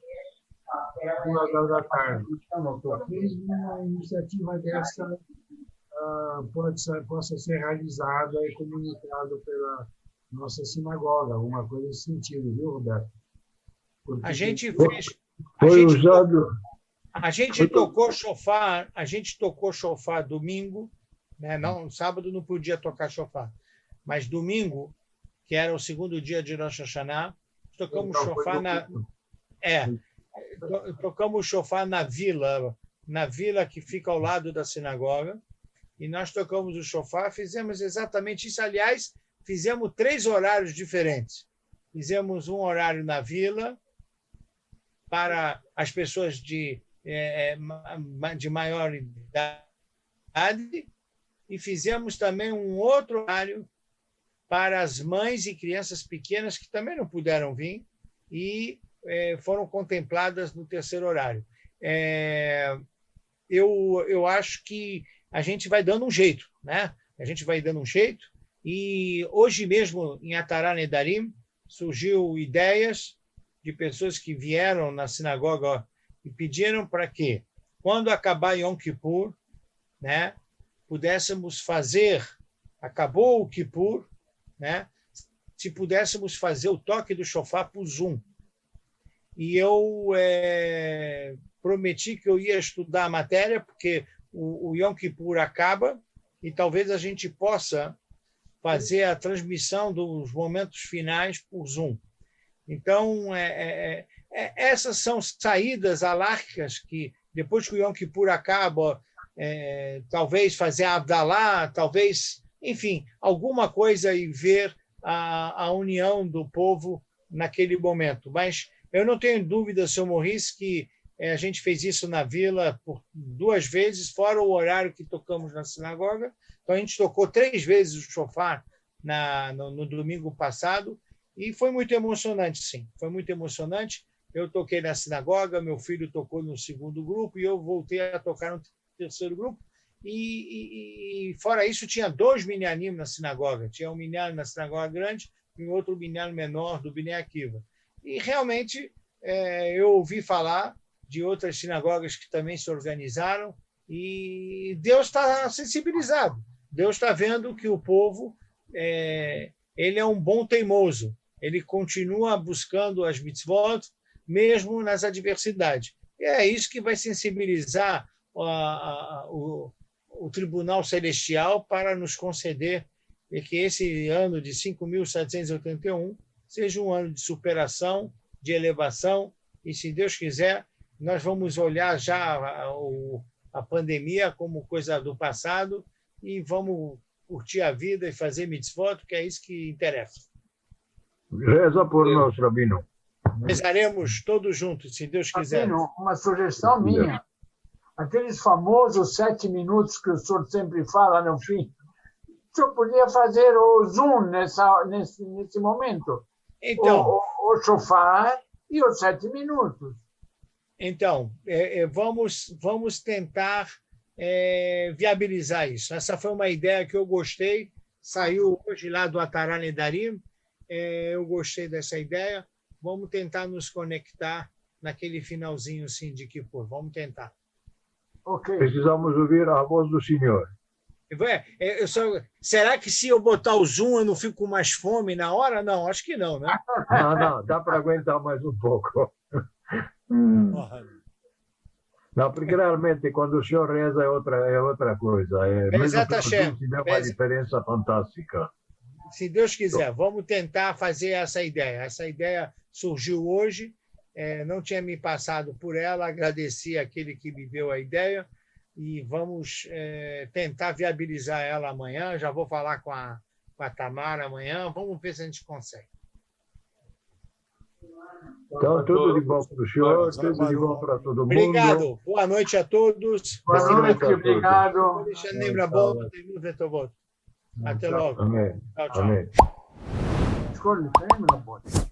[SPEAKER 4] 2h da tarde. Talvez uma iniciativa dessa possa ser realizada e comunicada pela nossa sinagoga, alguma coisa nesse sentido, viu, Roberto? Porque
[SPEAKER 1] a gente fez.
[SPEAKER 6] Foi usado.
[SPEAKER 1] A gente tocou shofar domingo, né? Não, sábado não podia tocar shofar, mas domingo, que era o segundo dia de Rosh Hashanah, tocamos shofar tocamos shofar na vila que fica ao lado da sinagoga, e nós tocamos o shofar, fizemos exatamente isso. Aliás, fizemos 3 horários diferentes. Fizemos um horário na vila para as pessoas de maior idade, e fizemos também um outro horário para as mães e crianças pequenas que também não puderam vir e foram contempladas no terceiro horário. Eu acho que a gente vai dando um jeito, né? A gente vai dando um jeito, e hoje mesmo em Atará Nedarim surgiu ideias de pessoas que vieram na sinagoga e pediram para que, quando acabar Yom Kippur, né, pudéssemos fazer, acabou o Kippur, né, se pudéssemos fazer o toque do shofar por Zoom. E eu prometi que eu ia estudar a matéria, porque o Yom Kippur acaba e talvez a gente possa fazer a transmissão dos momentos finais por Zoom. Então, essas são saídas alárquicas que, depois que o Yom Kippur acaba, talvez fazer a Abdalá, talvez, enfim, alguma coisa, e ver a união do povo naquele momento. Mas eu não tenho dúvida, seu Maurice, que a gente fez isso na vila por 2 vezes, fora o horário que tocamos na sinagoga. Então, a gente tocou 3 vezes o shofar no domingo passado, e foi muito emocionante, sim. Foi muito emocionante. Eu toquei na sinagoga, meu filho tocou no segundo grupo, e eu voltei a tocar no terceiro grupo. E fora isso, tinha 2 minyanim na sinagoga. Tinha um minyan na sinagoga grande e um outro minyan menor do Bnei Akiva. E, realmente, eu ouvi falar de outras sinagogas que também se organizaram, e Deus está sensibilizado. Deus está vendo que o povo ele é um bom teimoso. Ele continua buscando as mitzvot, mesmo nas adversidades. E é isso que vai sensibilizar o Tribunal Celestial para nos conceder que esse ano de 5.781 seja um ano de superação, de elevação, e, se Deus quiser, nós vamos olhar já a pandemia como coisa do passado e vamos curtir a vida e fazer mitzvot, que é isso que interessa.
[SPEAKER 6] Reza por nós, Rabino.
[SPEAKER 1] Rezaremos todos juntos, se Deus quiser.
[SPEAKER 5] Rabino, uma sugestão minha. Aqueles famosos 7 minutos que o senhor sempre fala no fim, o senhor podia fazer o Zoom nesse momento.
[SPEAKER 1] Então,
[SPEAKER 5] o shofar e os 7 minutos.
[SPEAKER 1] Então, vamos tentar viabilizar isso. Essa foi uma ideia que eu gostei, saiu hoje lá do Atará Nedarim. Eu gostei dessa ideia. Vamos tentar nos conectar naquele finalzinho assim, de Kippur. Vamos tentar.
[SPEAKER 5] Okay.
[SPEAKER 6] Precisamos ouvir a voz do senhor.
[SPEAKER 1] Será que, se eu botar o Zoom, eu não fico com mais fome na hora? Não, acho que não, né?
[SPEAKER 6] Não, dá para aguentar mais um pouco. Não, porque realmente quando o senhor reza é outra coisa.
[SPEAKER 1] Bezat Hashem.
[SPEAKER 6] Dá uma diferença fantástica.
[SPEAKER 1] Se Deus quiser, vamos tentar fazer essa ideia. Essa ideia surgiu hoje, não tinha me passado por ela, agradeci àquele que me deu a ideia, e vamos tentar viabilizar ela amanhã. Já vou falar com a Tamara amanhã, vamos ver se a gente consegue.
[SPEAKER 6] Então, tudo de bom para o senhor, tudo de bom para todo mundo.
[SPEAKER 1] Obrigado, boa noite a todos.
[SPEAKER 5] Boa noite, obrigado.
[SPEAKER 1] Até logo.
[SPEAKER 6] Amém.
[SPEAKER 1] Tchau, tchau.
[SPEAKER 6] Amém.
[SPEAKER 5] escolhe fêmea, não pode.